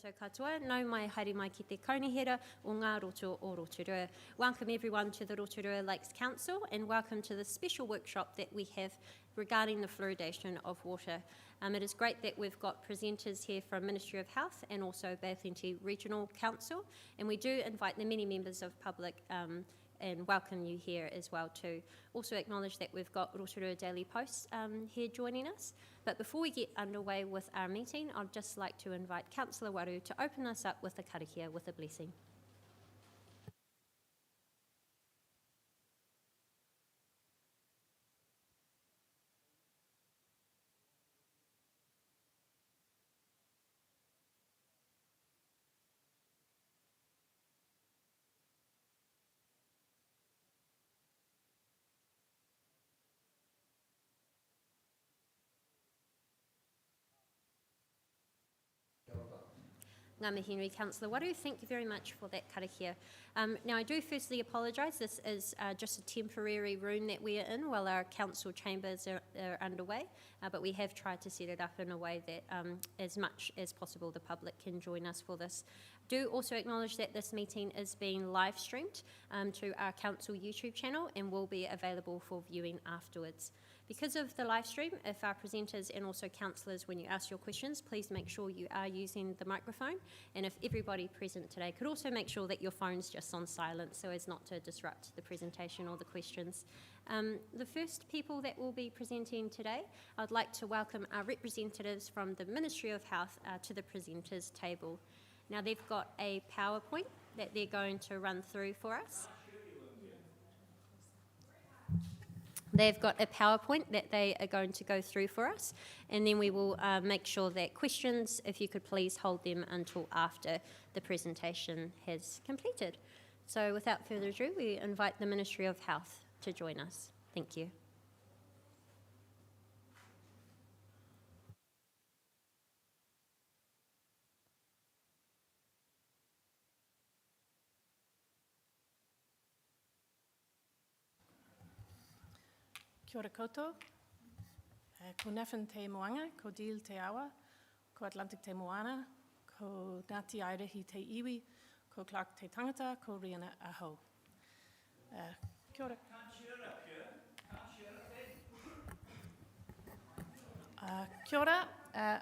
So katoa, nau mai haere mai ki te kaunihera o ngā roto o Rotorua. Welcome everyone to the Rotorua Lakes Council and welcome to the special workshop that we have regarding the fluoridation of water. It is great that we've got presenters here from Ministry of Health and also Bay Plenty Regional Council, and we do invite the many members of public and welcome you here as well too. Also acknowledge that we've got Rotorua Daily Post here joining us. But before we get underway with our meeting, I'd just like to invite Councillor Waru to open us up with a karakia with a blessing. Ngā mihi nui, Councillor Waru, thank you very much for that karakia. Now I do firstly apologise, this is just a temporary room that we are in while our council chambers are underway, but we have tried to set it up in a way that as much as possible the public can join us for this. Do also acknowledge that this meeting is being live streamed to our council YouTube channel and will be available for viewing afterwards. Because of the live stream, if our presenters and also councillors, when you ask your questions, please make sure you are using the microphone. And if everybody present today could also make sure that your phone's just on silent so as not to disrupt the presentation or the questions. The first people that will be presenting today, I'd like to welcome our representatives from the Ministry of Health to the presenters table. Now they've got a PowerPoint that they're going to run through for us. They've got a PowerPoint that they are going to go through for us, and then we will make sure that questions, if you could please hold them until after the presentation has completed. So without further ado, we invite the Ministry of Health to join us. Thank you. Kia ora koutou, ko Nefin te moanga, ko Deal te awa, ko Atlantic te moana, ko Ngāti Airehi te iwi, ko Clark te tangata, ko Riana aho. Kia ora. Kia ora.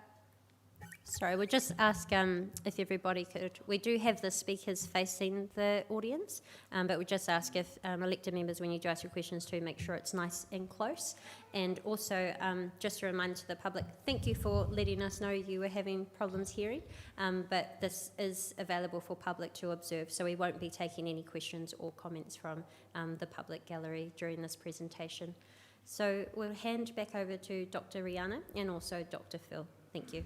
Sorry, we'll just ask if everybody could, we do have the speakers facing the audience, but we just ask if elected members, when you do ask your questions, to make sure it's nice and close. And also, just a reminder to the public, thank you for letting us know you were having problems hearing, but this is available for public to observe, so we won't be taking any questions or comments from the public gallery during this presentation. So we'll hand back over to Dr. Rihanna and also Dr. Phil. Thank you.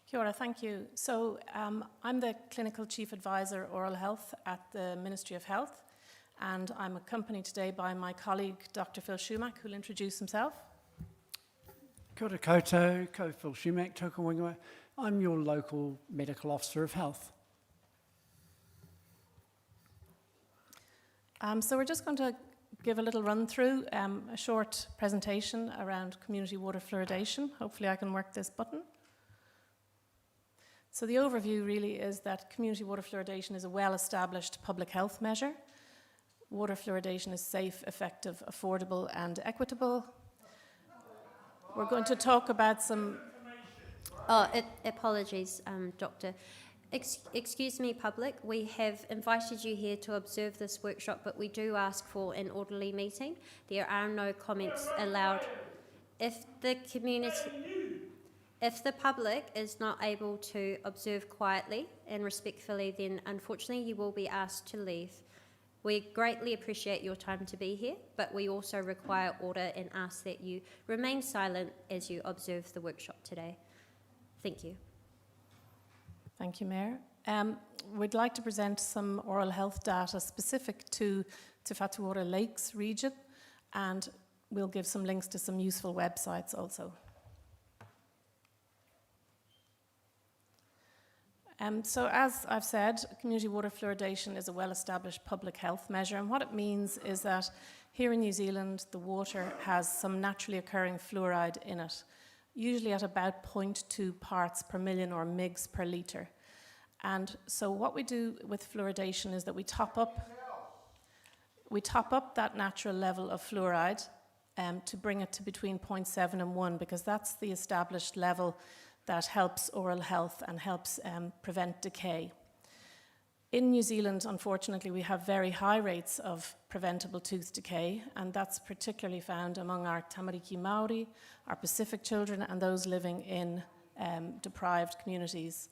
Kia ora, thank you. So I'm the Clinical Chief Advisor Oral Health at the Ministry of Health, and I'm accompanied today by my colleague, Dr. Phil Schumack, who will introduce himself. Kia ora koutou, ko Phil Schumack, tōku wangua. I'm your local Medical Officer of Health. So we're just going to give a little run through, a short presentation around community water fluoridation. Hopefully I can work this button. So the overview really is that community water fluoridation is a well-established public health measure. Water fluoridation is safe, effective, affordable and equitable. We're going to talk about some... Apologies, Doctor. Excuse me, public, we have invited you here to observe this workshop, but we do ask for an orderly meeting. There are no comments allowed. If the public is not able to observe quietly and respectfully, then unfortunately you will be asked to leave. We greatly appreciate your time to be here, but we also require order and ask that you remain silent as you observe the workshop today. Thank you. Thank you, Mayor. We'd like to present some oral health data specific to Te Rotorua Lakes region, and we'll give some links to some useful websites also. So as I've said, community water fluoridation is a well-established public health measure, and what it means is that here in New Zealand the water has some naturally occurring fluoride in it, usually at about 0.2 parts per million or mgs per litre. And so what we do with fluoridation is that we top up that natural level of fluoride to bring it to between 0.7 and 1, because that's the established level that helps oral health and helps prevent decay. In New Zealand, unfortunately, we have very high rates of preventable tooth decay, and that's particularly found among our Tamariki Māori, our Pacific children, and those living in deprived communities.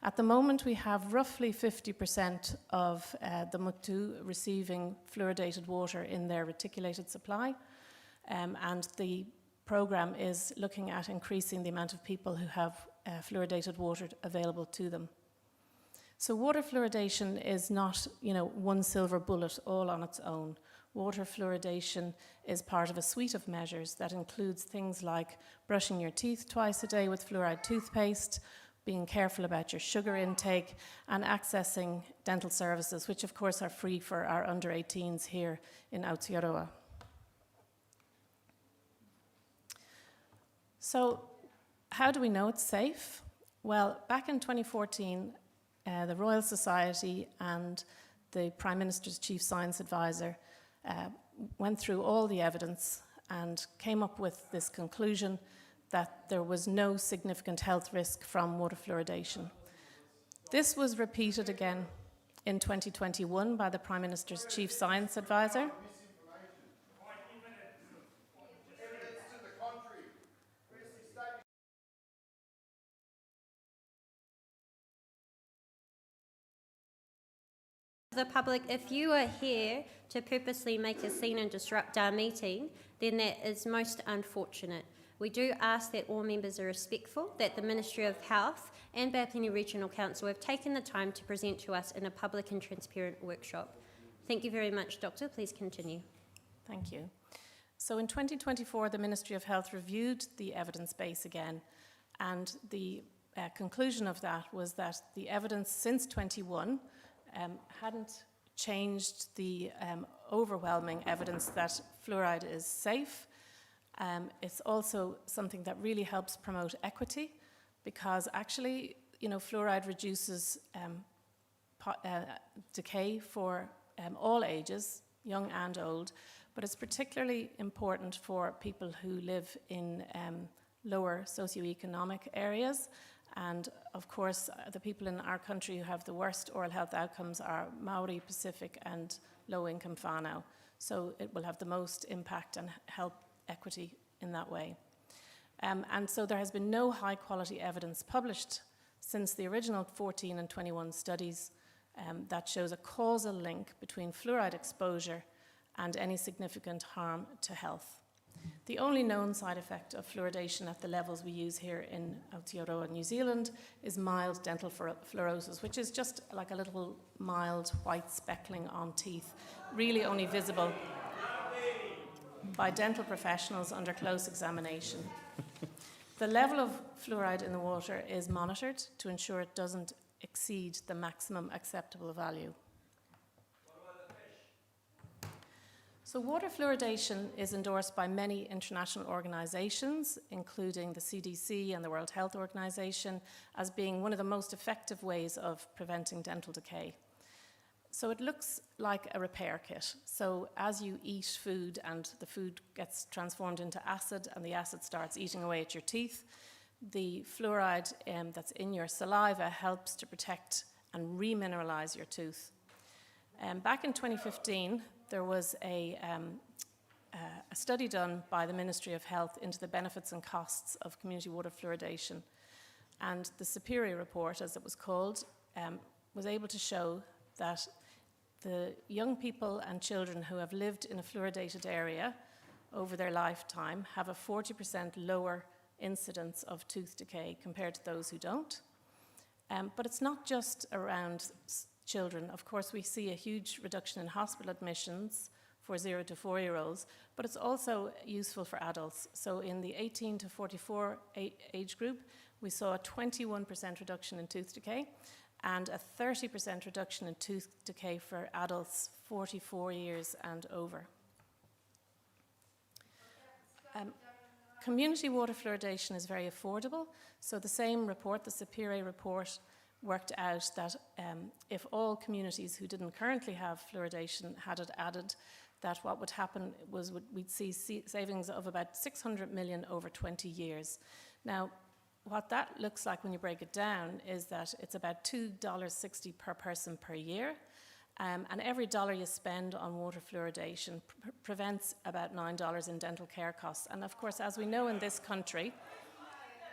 At the moment, we have roughly 50% of the Mutu receiving fluoridated water in their reticulated supply, and the program is looking at increasing the amount of people who have fluoridated water available to them. So water fluoridation is not, one silver bullet all on its own. Water fluoridation is part of a suite of measures that includes things like brushing your teeth twice a day with fluoride toothpaste, being careful about your sugar intake, and accessing dental services, which of course are free for our under 18s here in Aotearoa. So how do we know it's safe? Well, back in 2014, the Royal Society and the Prime Minister's Chief Science Advisor went through all the evidence and came up with this conclusion that there was no significant health risk from water fluoridation. This was repeated again in 2021 by the Prime Minister's Chief Science Advisor. The public, if you are here to purposely make a scene and disrupt our meeting, then that is most unfortunate. We do ask that all members are respectful, that the Ministry of Health and Bapini Regional Council have taken the time to present to us in a public and transparent workshop. Thank you very much, Doctor. Please continue. Thank you. So in 2024, the Ministry of Health reviewed the evidence base again, and the conclusion of that was that the evidence since 21 hadn't changed the overwhelming evidence that fluoride is safe. It's also something that really helps promote equity, because actually, fluoride reduces decay for all ages, young and old, but it's particularly important for people who live in lower socioeconomic areas. And of course, the people in our country who have the worst oral health outcomes are Maori, Pacific, and low-income whānau. So it will have the most impact and help equity in that way. And so there has been no high-quality evidence published since the original 14 and 21 studies that shows a causal link between fluoride exposure and any significant harm to health. The only known side effect of fluoridation at the levels we use here in Aotearoa, New Zealand, is mild dental fluorosis, which is just like a little mild white speckling on teeth, really only visible by dental professionals under close examination. The level of fluoride in the water is monitored to ensure it doesn't exceed the maximum acceptable value. So water fluoridation is endorsed by many international organizations, including the CDC and the World Health Organization, as being one of the most effective ways of preventing dental decay. So it looks like a repair kit. So as you eat food and the food gets transformed into acid and the acid starts eating away at your teeth, the fluoride that's in your saliva helps to protect and remineralize your tooth. Back in 2015, there was a study done by the Ministry of Health into the benefits and costs of community water fluoridation. And the Superior Report, as it was called, was able to show that the young people and children who have lived in a fluoridated area over their lifetime have a 40% lower incidence of tooth decay compared to those who don't. But it's not just around children. Of course, we see a huge reduction in hospital admissions for 0 to 4-year-olds, but it's also useful for adults. So in the 18 to 44 age group, we saw a 21% reduction in tooth decay and a 30% reduction in tooth decay for adults 44 years and over. Community water fluoridation is very affordable. So the same report, the Superior Report, worked out that if all communities who didn't currently have fluoridation had it added, that what would happen was we'd see savings of about 600 million over 20 years. Now, what that looks like when you break it down is that it's about $2.60 per person per year. And every dollar you spend on water fluoridation prevents about $9 in dental care costs. And of course, as we know in this country,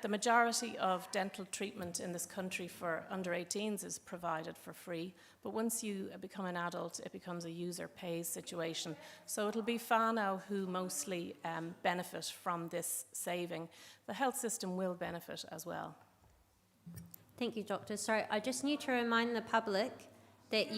the majority of dental treatment in this country for under 18s is provided for free. But once you become an adult, it becomes a user pays situation. So it'll be whānau who mostly benefit from this saving. The health system will benefit as well. Thank you, Doctor. Sorry, I just need to remind the public that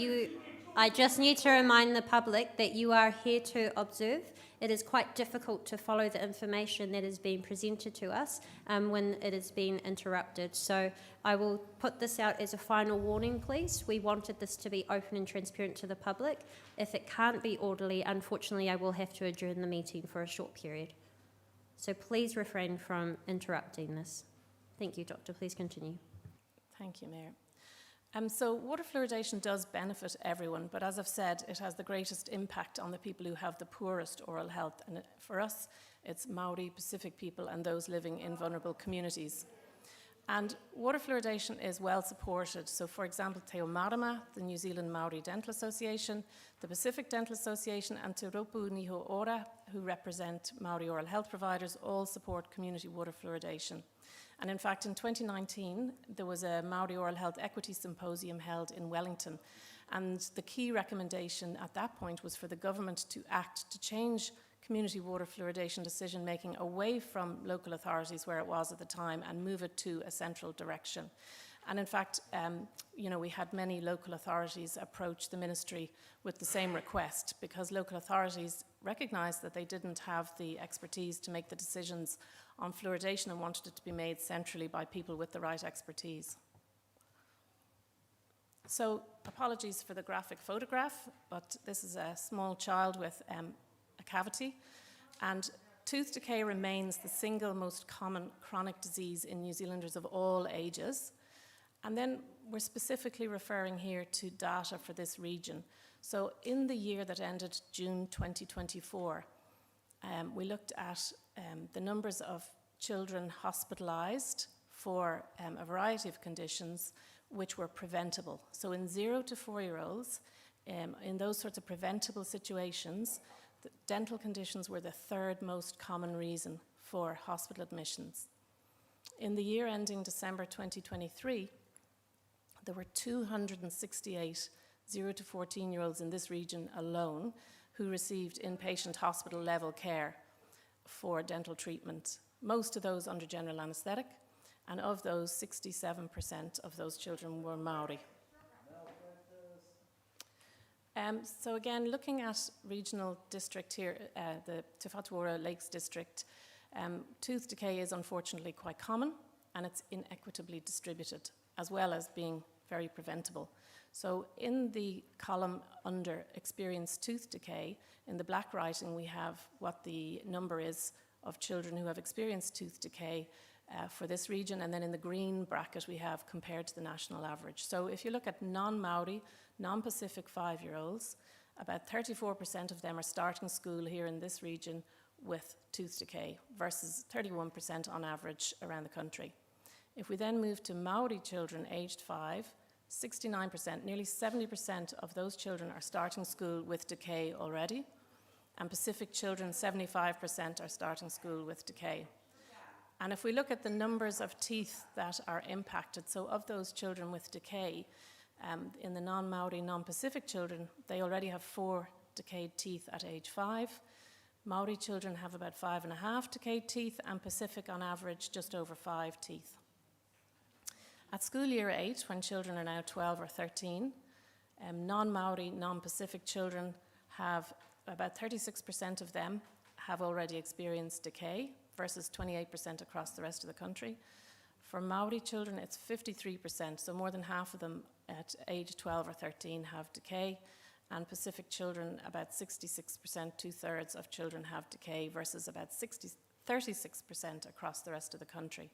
you are here to observe. It is quite difficult to follow the information that is being presented to us when it is being interrupted. So I will put this out as a final warning, please. We wanted this to be open and transparent to the public. If it can't be orderly, unfortunately, I will have to adjourn the meeting for a short period. So please refrain from interrupting this. Thank you, Doctor. Please continue. Thank you, Mayor. So water fluoridation does benefit everyone, but as I've said, it has the greatest impact on the people who have the poorest oral health. And for us, it's Maori, Pacific people, and those living in vulnerable communities. And water fluoridation is well supported. So for example, Te o Marama, the New Zealand Maori Dental Association, the Pacific Dental Association, and Te Ropu Niho Ora, who represent Maori oral health providers, all support community water fluoridation. And in fact, in 2019, there was a Maori Oral Health Equity Symposium held in Wellington. And the key recommendation at that point was for the government to act to change community water fluoridation decision-making away from local authorities where it was at the time and move it to a central direction. And in fact, we had many local authorities approach the ministry with the same request because local authorities recognised that they didn't have the expertise to make the decisions on fluoridation and wanted it to be made centrally by people with the right expertise. So, apologies for the graphic photograph, but this is a small child with a cavity, and tooth decay remains the single most common chronic disease in New Zealanders of all ages. And then we're specifically referring here to data for this region. So in the year that ended June 2024, we looked at the numbers of children hospitalised for a variety of conditions which were preventable. So in 0 to 4-year-olds, in those sorts of preventable situations, the dental conditions were the third most common reason for hospital admissions. In the year ending December 2023, there were 268 0 to 14-year-olds in this region alone who received inpatient hospital level care for dental treatment, most of those under general anaesthetic, and of those, 67% of those children were Maori. So again, looking at regional district here, the Te Rotorua Lakes District, tooth decay is unfortunately quite common and it's inequitably distributed, as well as being very preventable. So in the column under experienced tooth decay, in the black writing we have what the number is of children who have experienced tooth decay for this region, and then in the green bracket we have compared to the national average. So if you look at non-Maori, non-Pacific 5-year-olds, about 34% of them are starting school here in this region with tooth decay versus 31% on average around the country. If we then move to Maori children aged 5, 69%, nearly 70% of those children are starting school with decay already, and Pacific children, 75% are starting school with decay. And if we look at the numbers of teeth that are impacted, so of those children with decay, in the non-Maori, non-Pacific children, they already have 4 decayed teeth at age 5. Maori children have about 5.5 decayed teeth, and Pacific on average just over 5 teeth. At school year 8, when children are now 12 or 13, non-Maori, non-Pacific children have about 36% of them have already experienced decay versus 28% across the rest of the country. For Maori children, it's 53%, so more than half of them at age 12 or 13 have decay, and Pacific children, about 66%, 2/3 of children have decay versus about 36% across the rest of the country.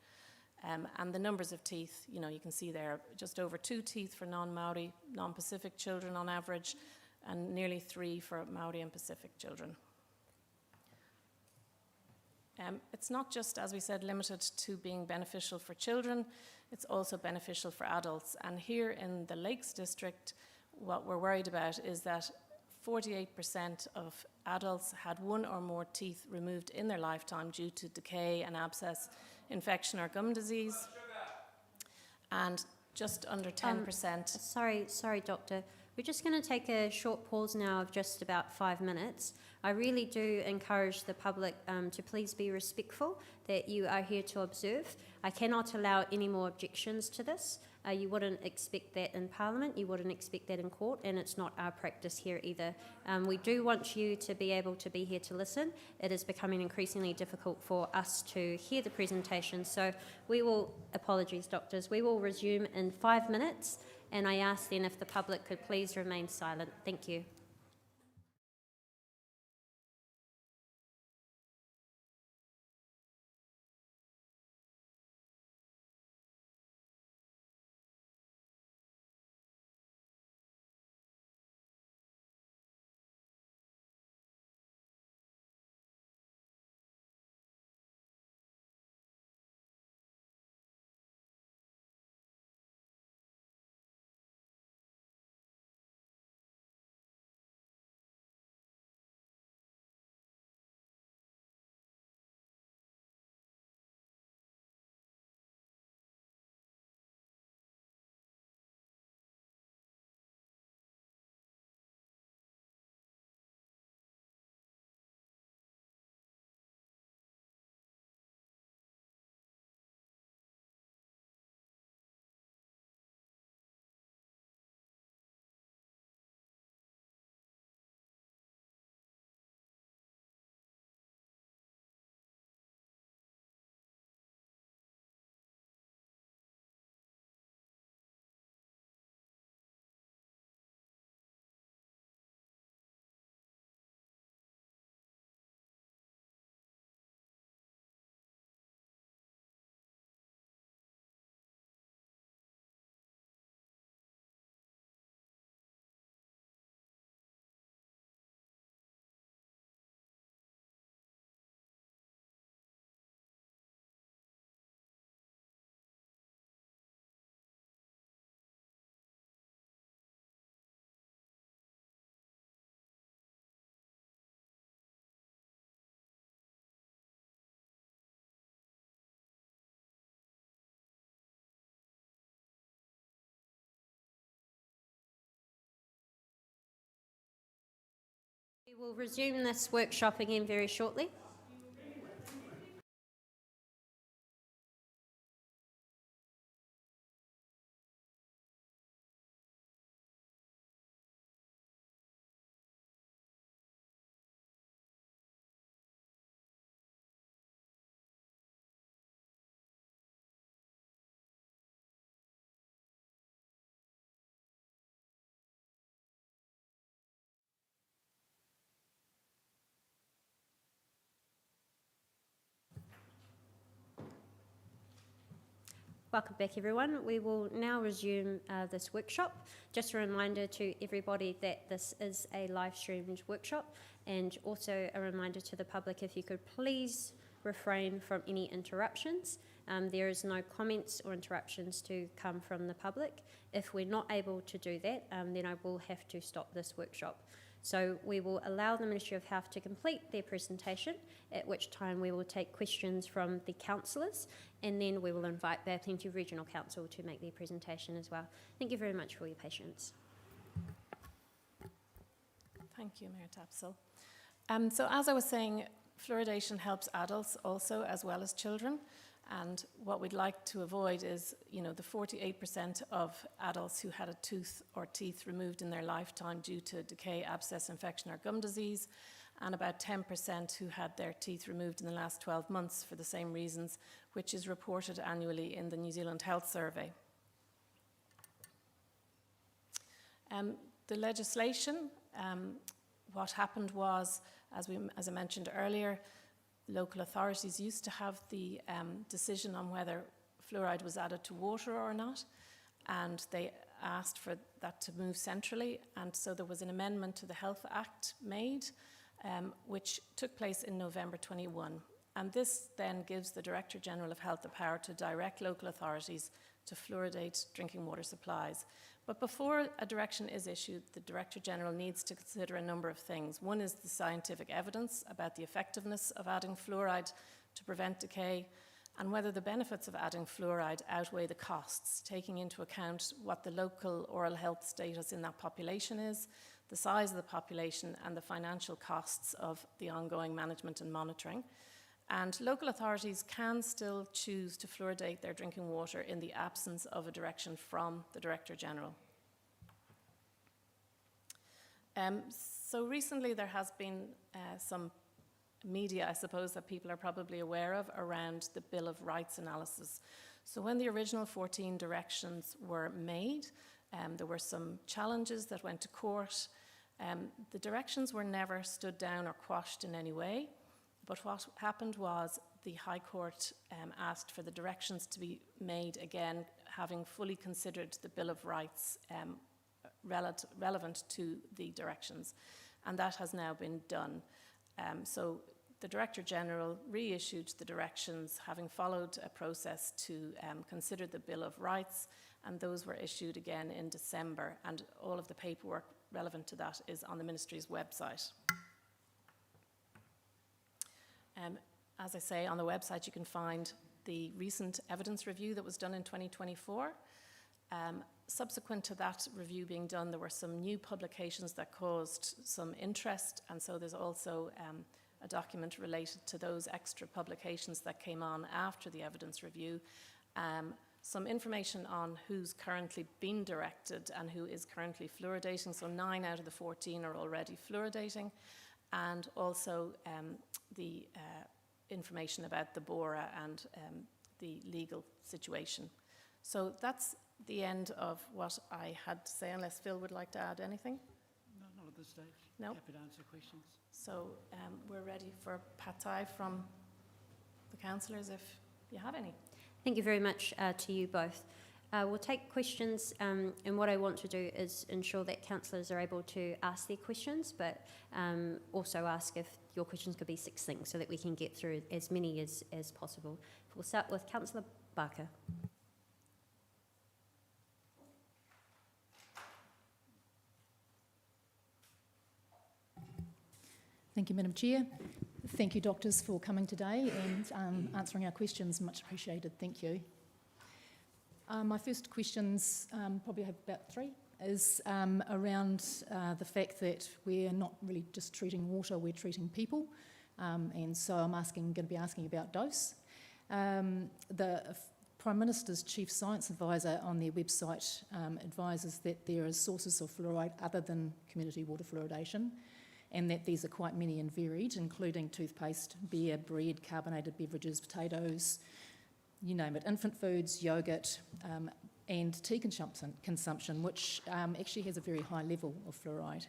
And the numbers of teeth, you know, you can see there, just over 2 teeth for non-Maori, non-Pacific children on average, and nearly 3 for Maori and Pacific children. It's not just, as we said, limited to being beneficial for children, it's also beneficial for adults. And here in the Lakes District, what we're worried about is that 48% of adults had 1 or more teeth removed in their lifetime due to decay, and abscess, infection, or gum disease. And just under 10%. Sorry, Doctor. We're just going to take a short pause now of just about 5 minutes. I really do encourage the public to please be respectful, that you are here to observe. I cannot allow any more objections to this. You wouldn't expect that in Parliament, you wouldn't expect that in court, and it's not our practice here either. We do want you to be able to be here to listen. It is becoming increasingly difficult for us to hear the presentation, so apologies doctors, we will resume in 5 minutes, and I ask then if the public could please remain silent. Thank you. We will resume this workshop again very shortly. Welcome back, everyone. We will now resume this workshop. Just a reminder to everybody that this is a live streamed workshop, and also a reminder to the public, if you could please refrain from any interruptions. There is no comments or interruptions to come from the public. If we're not able to do that, then I will have to stop this workshop. So we will allow the Ministry of Health to complete their presentation, at which time we will take questions from the councillors, and then we will invite Bay Plenty Regional Council to make their presentation as well. Thank you very much for your patience. Thank you, Mayor Tapsell. So as I was saying, fluoridation helps adults also as well as children. And what we'd like to avoid is, you know, the 48% of adults who had a tooth or teeth removed in their lifetime due to decay, abscess, infection, or gum disease, and about 10% who had their teeth removed in the last 12 months for the same reasons, which is reported annually in the New Zealand Health Survey. The legislation, what happened was, as I mentioned earlier, local authorities used to have the decision on whether fluoride was added to water or not, and they asked for that to move centrally, and so there was an amendment to the Health Act made, which took place in November 21. And this then gives the Director General of Health the power to direct local authorities to fluoridate drinking water supplies. But before a direction is issued, the Director General needs to consider a number of things. One is the scientific evidence about the effectiveness of adding fluoride to prevent decay, and whether the benefits of adding fluoride outweigh the costs, taking into account what the local oral health status in that population is, the size of the population, and the financial costs of the ongoing management and monitoring. And local authorities can still choose to fluoridate their drinking water in the absence of a direction from the Director General. So recently there has been some media, I suppose, that people are probably aware of around the Bill of Rights analysis. So when the original 14 directions were made, there were some challenges that went to court. The directions were never stood down or quashed in any way. But what happened was the High Court asked for the directions to be made again, having fully considered the Bill of Rights relevant to the directions. And that has now been done. So the Director General reissued the directions, having followed a process to consider the Bill of Rights, and those were issued again in December. And all of the paperwork relevant to that is on the Ministry's website. As I say, on the website you can find the recent evidence review that was done in 2024. Subsequent to that review being done, there were some new publications that caused some interest, and so there's also a document related to those extra publications that came on after the evidence review. Some information on who's currently been directed and who is currently fluoridating, so 9 out of the 14 are already fluoridating, and also the information about the BORA and the legal situation. So that's the end of what I had to say, unless Phil would like to add anything. No, not at this stage. No. Happy to answer questions. So we're ready for pad thai from the councillors if you have any. Thank you very much to you both. We'll take questions, and what I want to do is ensure that councillors are able to ask their questions, but also ask if your questions could be succinct so that we can get through as many as possible. We'll start with Councillor Barker. Thank you, Madam Chair. Thank you, doctors, for coming today and answering our questions. Much appreciated. Thank you. My first questions, probably have about 3, is around the fact that we're not really just treating water, we're treating people. And so I'm going to be asking about dose. The Prime Minister's Chief Science Advisor on their website advises that there are sources of fluoride other than community water fluoridation, and that these are quite many and varied, including toothpaste, beer, bread, carbonated beverages, potatoes, you name it, infant foods, yoghurt, and tea consumption, which actually has a very high level of fluoride.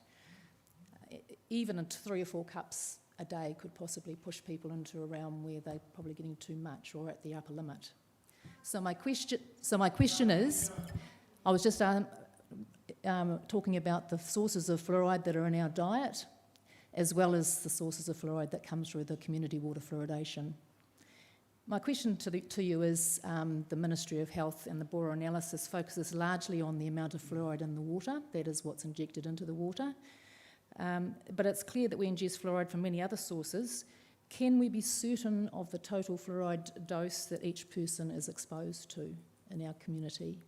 Even 3 or 4 cups a day could possibly push people into a realm where they're probably getting too much or at the upper limit. So my question is, I was just talking about the sources of fluoride that are in our diet, as well as the sources of fluoride that comes through the community water fluoridation. My question to you is, the Ministry of Health and the BORA analysis focuses largely on the amount of fluoride in the water, that is what's injected into the water, but it's clear that we ingest fluoride from many other sources. Can we be certain of the total fluoride dose that each person is exposed to in our community?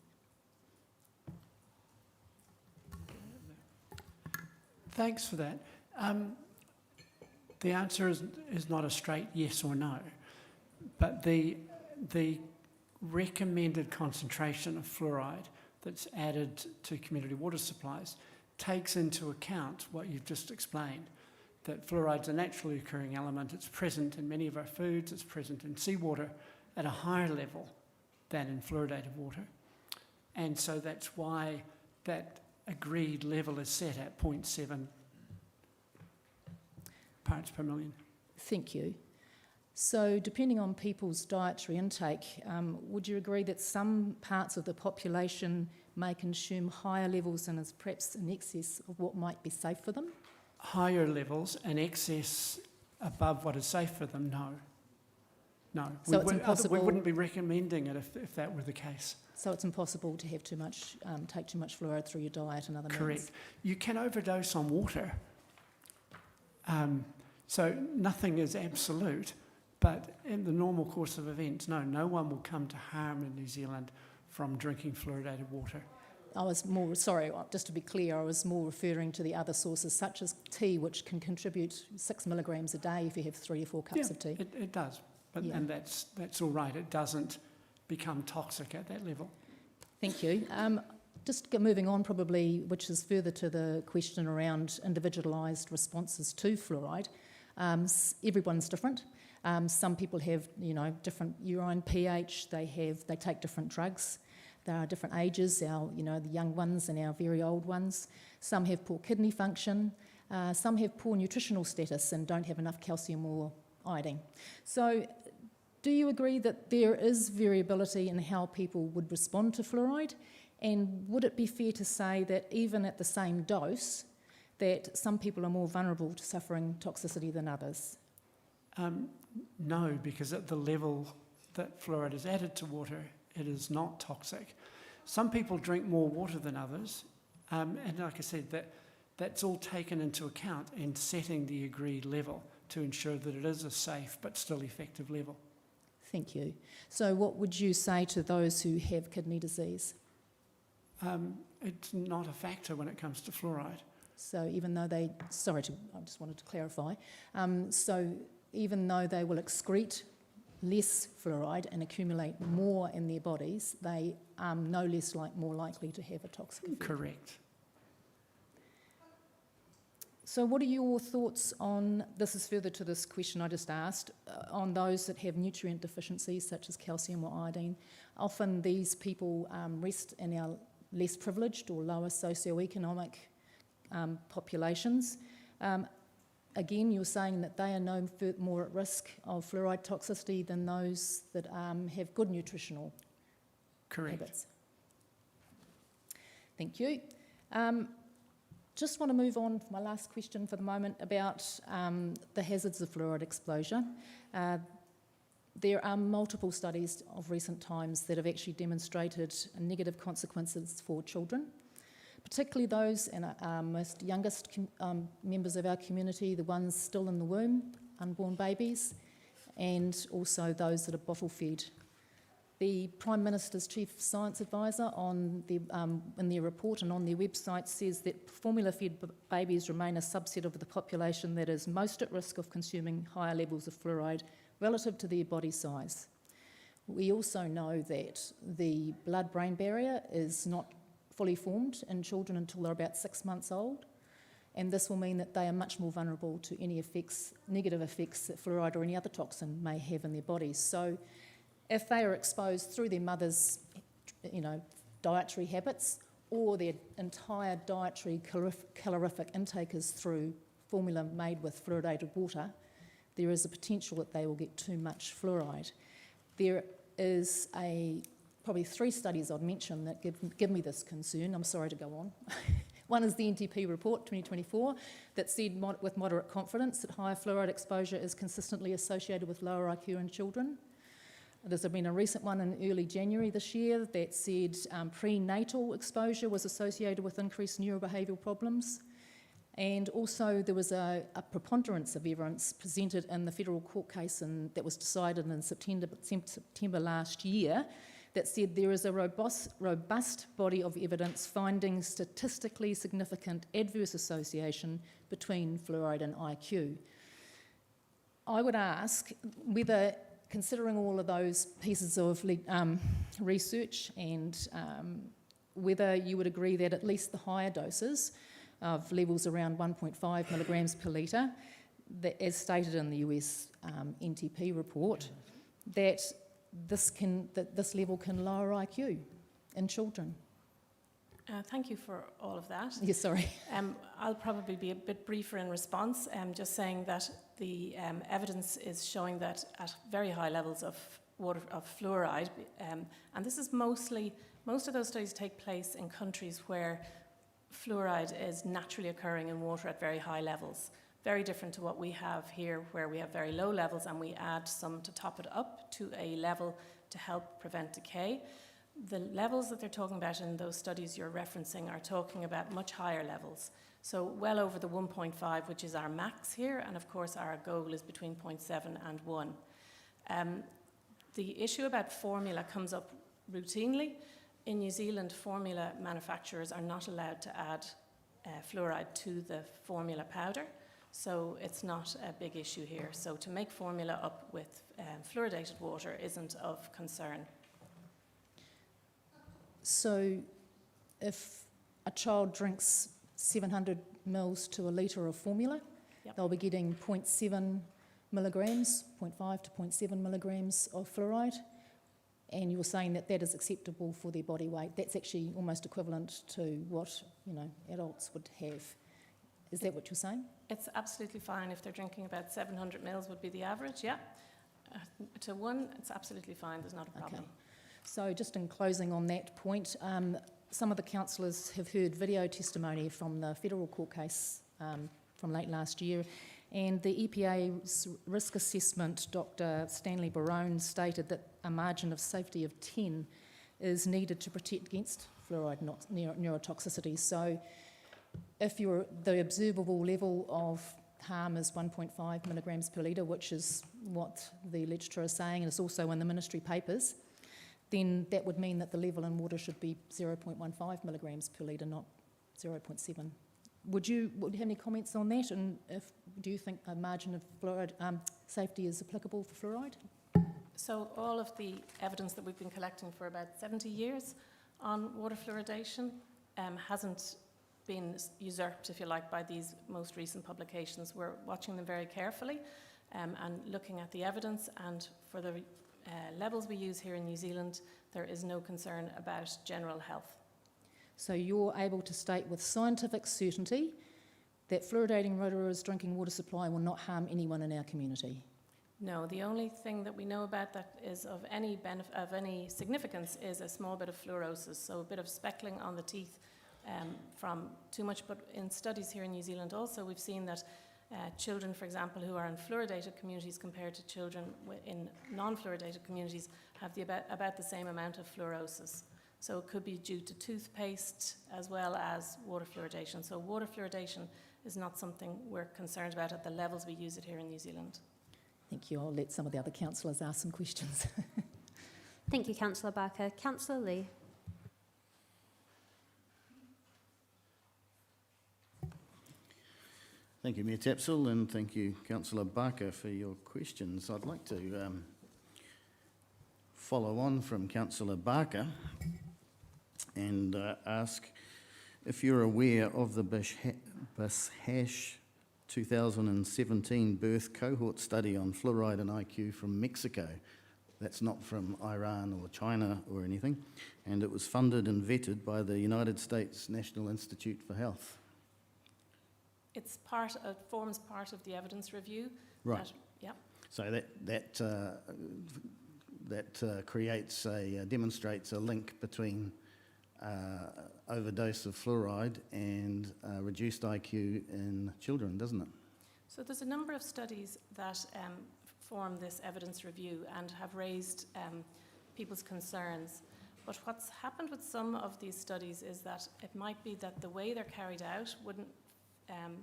Thanks for that. The answer is not a straight yes or no, but the recommended concentration of fluoride that's added to community water supplies takes into account what you've just explained, that fluoride's a naturally occurring element. It's present in many of our foods, it's present in seawater at a higher level than in fluoridated water. And so that's why that agreed level is set at 0.7 parts per million. Thank you. So depending on people's dietary intake, would you agree that some parts of the population may consume higher levels and is perhaps in excess of what might be safe for them? Higher levels and excess above what is safe for them, no. No. So it's impossible. We wouldn't be recommending it if that were the case. So it's impossible to have too much, take too much fluoride through your diet and other means? Correct. You can overdose on water. So nothing is absolute, but in the normal course of events, no one will come to harm in New Zealand from drinking fluoridated water. I was more, sorry, just to be clear, I was more referring to the other sources such as tea, which can contribute 6 milligrams a day if you have 3 or 4 cups of tea. It does, but, Yeah. and that's all right. It doesn't become toxic at that level. Thank you. Just moving on probably, which is further to the question around individualised responses to fluoride. Everyone's different. Some people have, different urine pH. They take different drugs. There are different ages, the young ones and our very old ones. Some have poor kidney function. Some have poor nutritional status and don't have enough calcium or iodine. So do you agree that there is variability in how people would respond to fluoride? And would it be fair to say that even at the same dose, that some people are more vulnerable to suffering toxicity than others? No, because at the level that fluoride is added to water, it is not toxic. Some people drink more water than others, and like I said, that's all taken into account in setting the agreed level to ensure that it is a safe but still effective level. Thank you. So what would you say to those who have kidney disease? It's not a factor when it comes to fluoride. So even though I just wanted to clarify. So even though they will excrete less fluoride and accumulate more in their bodies, they are more likely to have a toxic effect. Correct. So what are your thoughts on, this is further to this question I just asked, on those that have nutrient deficiencies such as calcium or iodine? Often these people rest in our less privileged or lower socioeconomic populations. Again, you're saying that they are no more at risk of fluoride toxicity than those that have good nutritional habits. Thank you. Just want to move on to my last question for the moment about the hazards of fluoride exposure. There are multiple studies of recent times that have actually demonstrated negative consequences for children, particularly those in our most youngest members of our community, the ones still in the womb, unborn babies, and also those that are bottle fed. The Prime Minister's Chief Science Advisor in their report and on their website says that formula-fed babies remain a subset of the population that is most at risk of consuming higher levels of fluoride relative to their body size. We also know that the blood-brain barrier is not fully formed in children until they're about 6 months old, and this will mean that they are much more vulnerable to any negative effects that fluoride or any other toxin may have in their bodies. So if they are exposed through their mother's dietary habits or their entire dietary calorific intake is through formula made with fluoridated water, there is a potential that they will get too much fluoride. There is probably 3 studies I'd mention that give me this concern. I'm sorry to go on. One is the NTP report 2024 that said with moderate confidence that higher fluoride exposure is consistently associated with lower IQ in children. There's been a recent one in early January this year that said prenatal exposure was associated with increased neurobehavioural problems. And also there was a preponderance of evidence presented in the federal court case that was decided in September last year that said there is a robust body of evidence finding statistically significant adverse association between fluoride and IQ. I would ask whether, considering all of those pieces of research and whether you would agree that at least the higher doses of levels around 1.5 milligrams per litre, as stated in the US NTP report, that this level can lower IQ in children. Thank you for all of that. Yes, sorry. I'll probably be a bit briefer in response, just saying that the evidence is showing that at very high levels of fluoride, and this is most of those studies take place in countries where fluoride is naturally occurring in water at very high levels. Very different to what we have here, where we have very low levels and we add some to top it up to a level to help prevent decay. The levels that they're talking about in those studies you're referencing are talking about much higher levels. So well over the 1.5, which is our max here, and of course our goal is between 0.7 and 1. The issue about formula comes up routinely. In New Zealand, formula manufacturers are not allowed to add fluoride to the formula powder, so it's not a big issue here. So to make formula up with fluoridated water isn't of concern. So if a child drinks 700 mils to a litre of formula, Yep. they'll be getting 0.7 milligrams, 0.5 to 0.7 milligrams of fluoride, and you're saying that that is acceptable for their body weight. That's actually almost equivalent to what, adults would have. Is that what you're saying? It's absolutely fine if they're drinking about 700 mils would be the average, yeah. To 1, it's absolutely fine, there's not a problem. Okay. So just in closing on that point, some of the councillors have heard video testimony from the federal court case from late last year, and the EPA's risk assessment, Dr. Stanley Barone, stated that a margin of safety of 10 is needed to protect against fluoride neurotoxicity. So if the observable level of harm is 1.5 milligrams per litre, which is what the literature is saying, and it's also in the ministry papers, then that would mean that the level in water should be 0.15 milligrams per litre, not 0.7. Would you have any comments on that? And do you think a margin of fluoride safety is applicable for fluoride? So all of the evidence that we've been collecting for about 70 years on water fluoridation hasn't been usurped, if you like, by these most recent publications. We're watching them very carefully and looking at the evidence, and for the levels we use here in New Zealand, there is no concern about general health. So you're able to state with scientific certainty that fluoridating Rotorua's drinking water supply will not harm anyone in our community? No, the only thing that we know about that is of any significance is a small bit of fluorosis, so a bit of speckling on the teeth from too much. But in studies here in New Zealand also, we've seen that children, for example, who are in fluoridated communities compared to children in non-fluoridated communities have about the same amount of fluorosis. So it could be due to toothpaste as well as water fluoridation. So water fluoridation is not something we're concerned about at the levels we use it here in New Zealand. Thank you. I'll let some of the other councillors ask some questions. Thank you, Councillor Barker. Councillor Lee. Thank you, Mayor Tapsell, and thank you, Councillor Barker, for your questions. I'd like to follow on from Councillor Barker and ask if you're aware of the BISHASH 2017 birth cohort study on fluoride and IQ from Mexico. That's not from Iran or China or anything, and it was funded and vetted by the United States National Institute for Health. It forms part of the evidence review. Right. Yeah. So that creates demonstrates a link between overdose of fluoride and reduced IQ in children, doesn't it? So there's a number of studies that form this evidence review and have raised people's concerns. But what's happened with some of these studies is that it might be that the way they're carried out wouldn't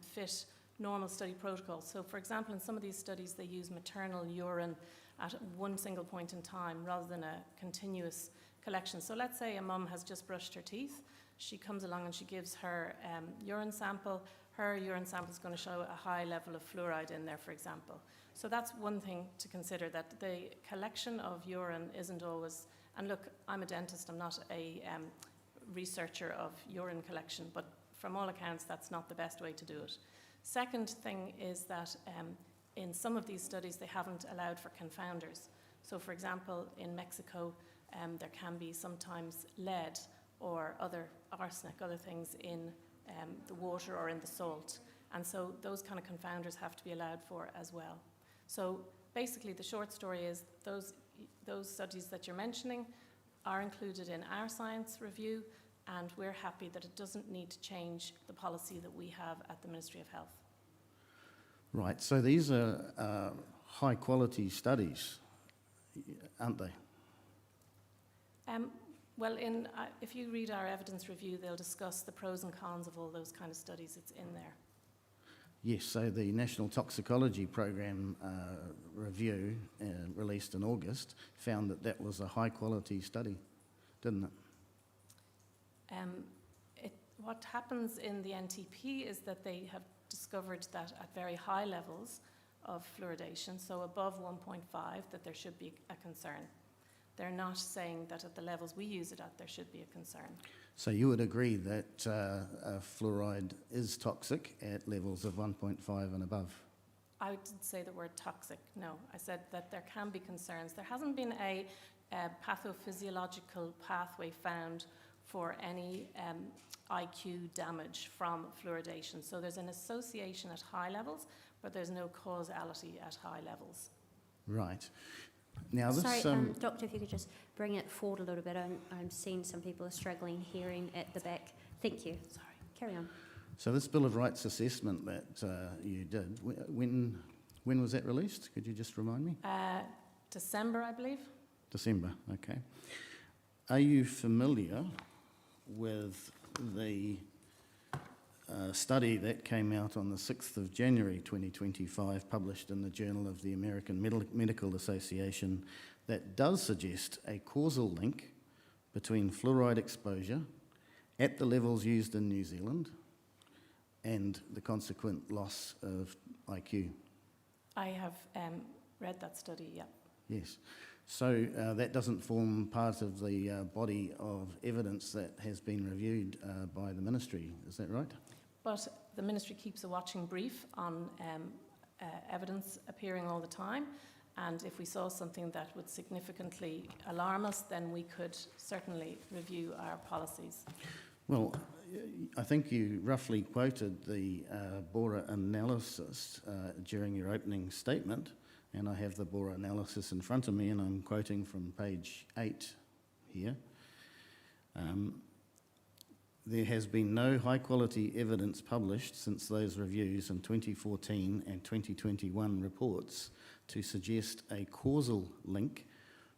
fit normal study protocols. So for example, in some of these studies they use maternal urine at one single point in time rather than a continuous collection. So let's say a mum has just brushed her teeth, she comes along and she gives her urine sample. Her urine sample is going to show a high level of fluoride in there, for example. So that's one thing to consider, that the collection of urine isn't always, and look, I'm a dentist, I'm not a researcher of urine collection, but from all accounts, that's not the best way to do it. Second thing is that in some of these studies, they haven't allowed for confounders. So for example, in Mexico, there can be sometimes lead or other arsenic, other things in the water or in the salt. And so those kind of confounders have to be allowed for as well. So basically the short story is those studies that you're mentioning are included in our science review, and we're happy that it doesn't need to change the policy that we have at the Ministry of Health. Right, so these are high quality studies, aren't they? Well, if you read our evidence review, they'll discuss the pros and cons of all those kind of studies. It's in there. Yes, so the National Toxicology Program review released in August found that that was a high quality study, didn't it? What happens in the NTP is that they have discovered that at very high levels of fluoridation, so above 1.5, that there should be a concern. They're not saying that at the levels we use it at, there should be a concern. So you would agree that fluoride is toxic at levels of 1.5 and above? I didn't say the word toxic, no. I said that there can be concerns. There hasn't been a pathophysiological pathway found for any IQ damage from fluoridation. So there's an association at high levels, but there's no causality at high levels. Right. Now this, Sorry, Doctor, if you could just bring it forward a little bit. I'm seeing some people are struggling hearing at the back. Thank you. Sorry. Carry on. So this Bill of Rights assessment that you did, when was that released? Could you just remind me? December, I believe. December, okay. Are you familiar with the study that came out on the 6th of January 2025, published in the Journal of the American Medical Association, that does suggest a causal link between fluoride exposure at the levels used in New Zealand and the consequent loss of IQ? I have read that study, yeah. Yes. So that doesn't form part of the body of evidence that has been reviewed by the Ministry, is that right? But the Ministry keeps a watching brief on evidence appearing all the time, and if we saw something that would significantly alarm us, then we could certainly review our policies. Well, I think you roughly quoted the Bora analysis during your opening statement, and I have the Bora analysis in front of me, and I'm quoting from page 8 here. There has been no high-quality evidence published since those reviews in 2014 and 2021 reports to suggest a causal link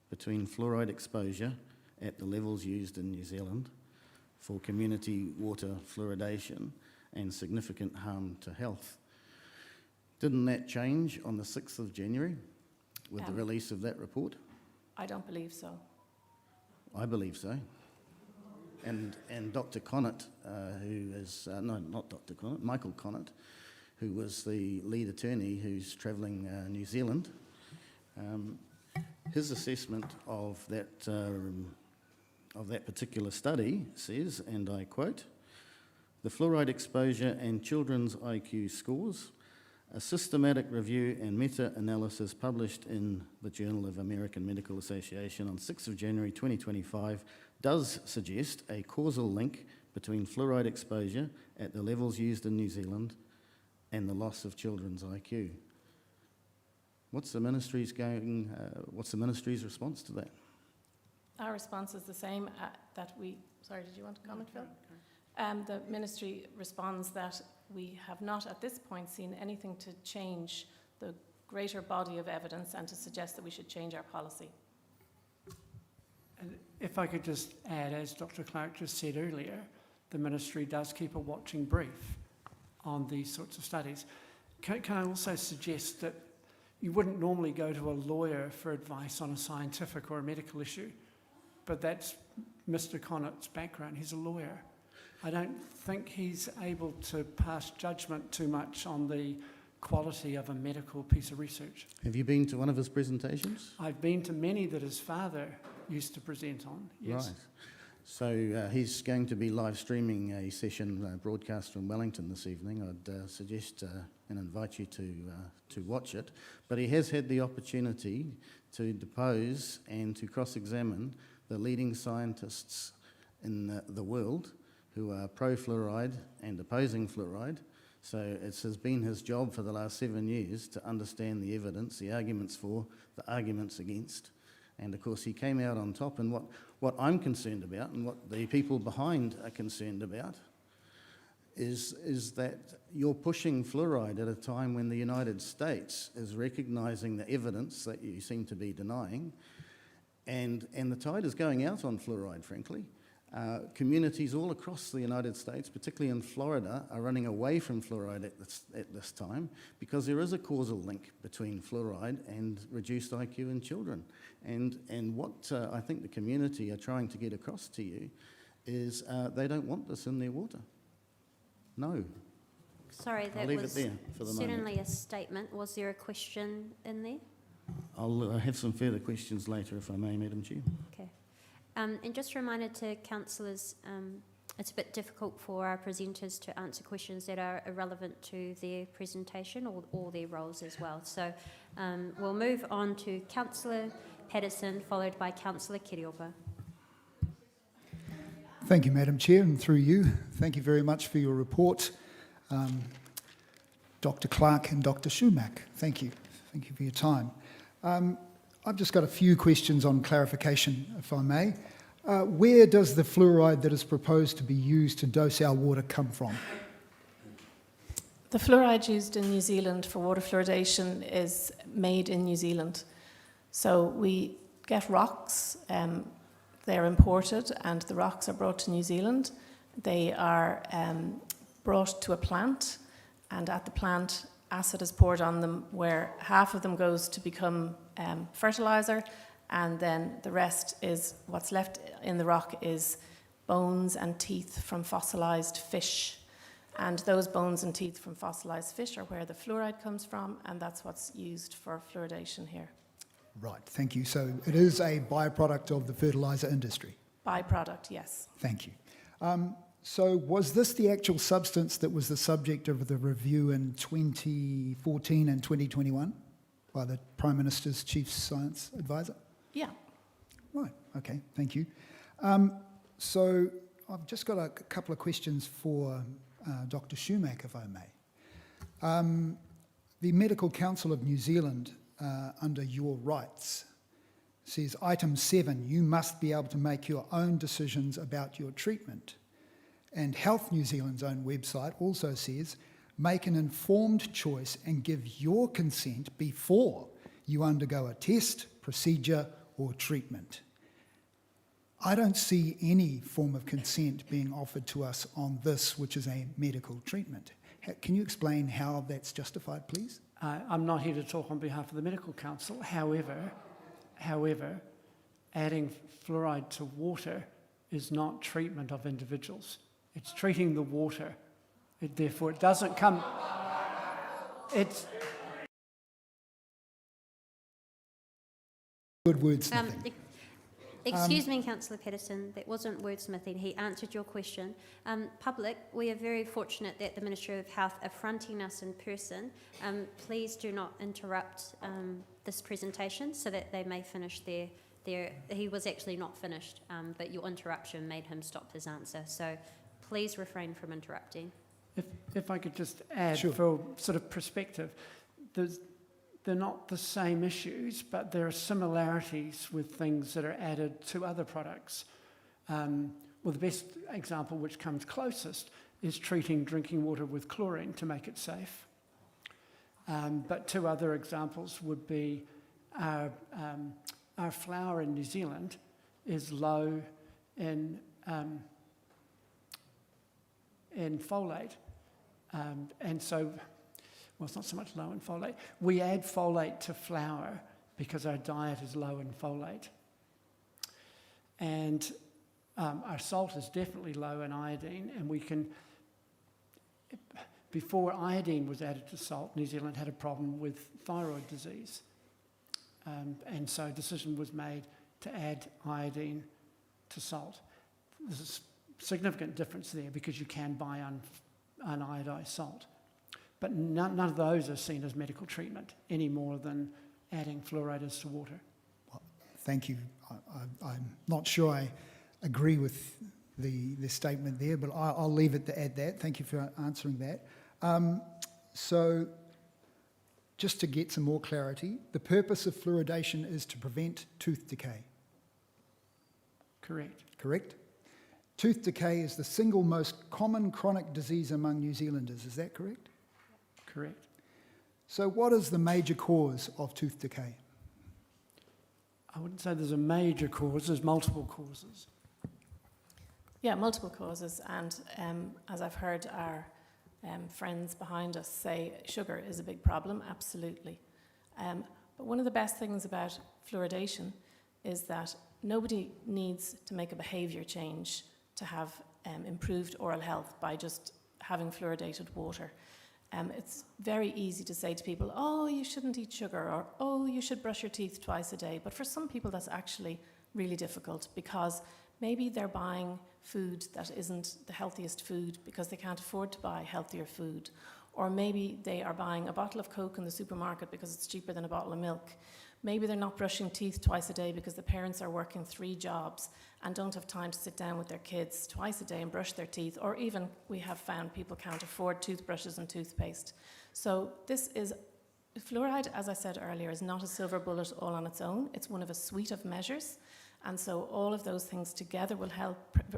between fluoride exposure at the levels used in New Zealand for community water fluoridation and significant harm to health. Didn't that change on the 6th of January with the release of that report? I don't believe so. I believe so. And Dr. Connett, who is, no, not Dr. Connett, Michael Connett, who was the lead attorney who's travelling New Zealand, his assessment of that particular study says, and I quote, "The fluoride exposure and children's IQ scores, a systematic review and meta-analysis published in the Journal of American Medical Association on 6th of January 2025 does suggest a causal link between fluoride exposure at the levels used in New Zealand and the loss of children's IQ." What's the Ministry's response to that? Our response is the same that we... Sorry, did you want to comment, Phil? The Ministry responds that we have not at this point seen anything to change the greater body of evidence and to suggest that we should change our policy. And if I could just add, as Dr. Clark just said earlier, the Ministry does keep a watching brief on these sorts of studies. Can I also suggest that you wouldn't normally go to a lawyer for advice on a scientific or a medical issue, but that's Mr. Connett's background. He's a lawyer. I don't think he's able to pass judgment too much on the quality of a medical piece of research. Have you been to one of his presentations? I've been to many that his father used to present on, yes. Right. So he's going to be live streaming a session broadcast from Wellington this evening. I'd suggest and invite you to watch it. But he has had the opportunity to depose and to cross-examine the leading scientists in the world who are pro-fluoride and opposing fluoride. So it has been his job for the last 7 years to understand the evidence, the arguments for, the arguments against. And of course he came out on top. And what I'm concerned about, and what the people behind are concerned about, is that you're pushing fluoride at a time when the United States is recognising the evidence that you seem to be denying, and the tide is going out on fluoride, frankly. Communities all across the United States, particularly in Florida, are running away from fluoride at this time because there is a causal link between fluoride and reduced IQ in children. And what I think the community are trying to get across to you is they don't want this in their water. No. Sorry, I'll that leave it was there for the moment. certainly a statement. Was there a question in there? I'll have some further questions later, if I may, Madam Chair. Okay. And just a reminder to councillors, it's a bit difficult for our presenters to answer questions that are irrelevant to their presentation or their roles as well. So we'll move on to Councillor Patterson, followed by Councillor Kiriopa. Thank you, Madam Chair, and through you, thank you very much for your report. Dr. Clark and Dr. Schumack, thank you. Thank you for your time. I've just got a few questions on clarification, if I may. Where does the fluoride that is proposed to be used to dose our water come from? The fluoride used in New Zealand for water fluoridation is made in New Zealand. So we get rocks, they're imported, and the rocks are brought to New Zealand. They are brought to a plant, and at the plant, acid is poured on them, where half of them goes to become fertilizer, and then the rest is, what's left in the rock is bones and teeth from fossilized fish. And those bones and teeth from fossilized fish are where the fluoride comes from, and that's what's used for fluoridation here. Right, thank you. So it is a byproduct of the fertiliser industry? Byproduct, yes. Thank you. So was this the actual substance that was the subject of the review in 2014 and 2021 by the Prime Minister's Chief Science Advisor? Yeah. Right, okay, thank you. So I've just got a couple of questions for Dr. Schumack, if I may. The Medical Council of New Zealand, under your rights, says item 7, you must be able to make your own decisions about your treatment. And Health New Zealand's own website also says, make an informed choice and give your consent before you undergo a test, procedure, or treatment. I don't see any form of consent being offered to us on this, which is a medical treatment. Can you explain how that's justified, please? I'm not here to talk on behalf of the Medical Council. However, adding fluoride to water is not treatment of individuals. It's treating the water. Therefore, it doesn't come... It's... Good wordsmithing. Excuse me, Councillor Patterson, that wasn't wordsmithing. He answered your question. Public, we are very fortunate that the Ministry of Health are fronting us in person. Please do not interrupt this presentation so that they may finish their... He was actually not finished, but your interruption made him stop his answer. So please refrain from interrupting. If I could just add, Sure. for sort of perspective, they're not the same issues, but there are similarities with things that are added to other products. Well, the best example which comes closest is treating drinking water with chlorine to make it safe. But two other examples would be our flour in New Zealand is low in folate, and so, well, it's not so much low in folate. We add folate to flour because our diet is low in folate. And our salt is definitely low in iodine, and we can... Before iodine was added to salt, New Zealand had a problem with thyroid disease. And so a decision was made to add iodine to salt. There's a significant difference there because you can buy uniodized salt. But none of those are seen as medical treatment any more than adding fluorides to water. Well, thank you. I'm not sure I agree with the statement there, but I'll leave it at that. Thank you for answering that. So, just to get some more clarity, the purpose of fluoridation is to prevent tooth decay, Correct. correct? Tooth decay is the single most common chronic disease among New Zealanders, is that correct? Correct. So what is the major cause of tooth decay? I wouldn't say there's a major cause, there's multiple causes. Yeah, multiple causes, and as I've heard our friends behind us say, sugar is a big problem, absolutely. But one of the best things about fluoridation is that nobody needs to make a behaviour change to have improved oral health by just having fluoridated water. It's very easy to say to people, oh, you shouldn't eat sugar, or oh, you should brush your teeth twice a day. But for some people, that's actually really difficult because maybe they're buying food that isn't the healthiest food because they can't afford to buy healthier food. Or maybe they are buying a bottle of Coke in the supermarket because it's cheaper than a bottle of milk. Maybe they're not brushing teeth twice a day because the parents are working 3 jobs and don't have time to sit down with their kids twice a day and brush their teeth. Or even we have found people can't afford toothbrushes and toothpaste. So fluoride, as I said earlier, is not a silver bullet all on its own. It's one of a suite of measures. And so all of those things together will help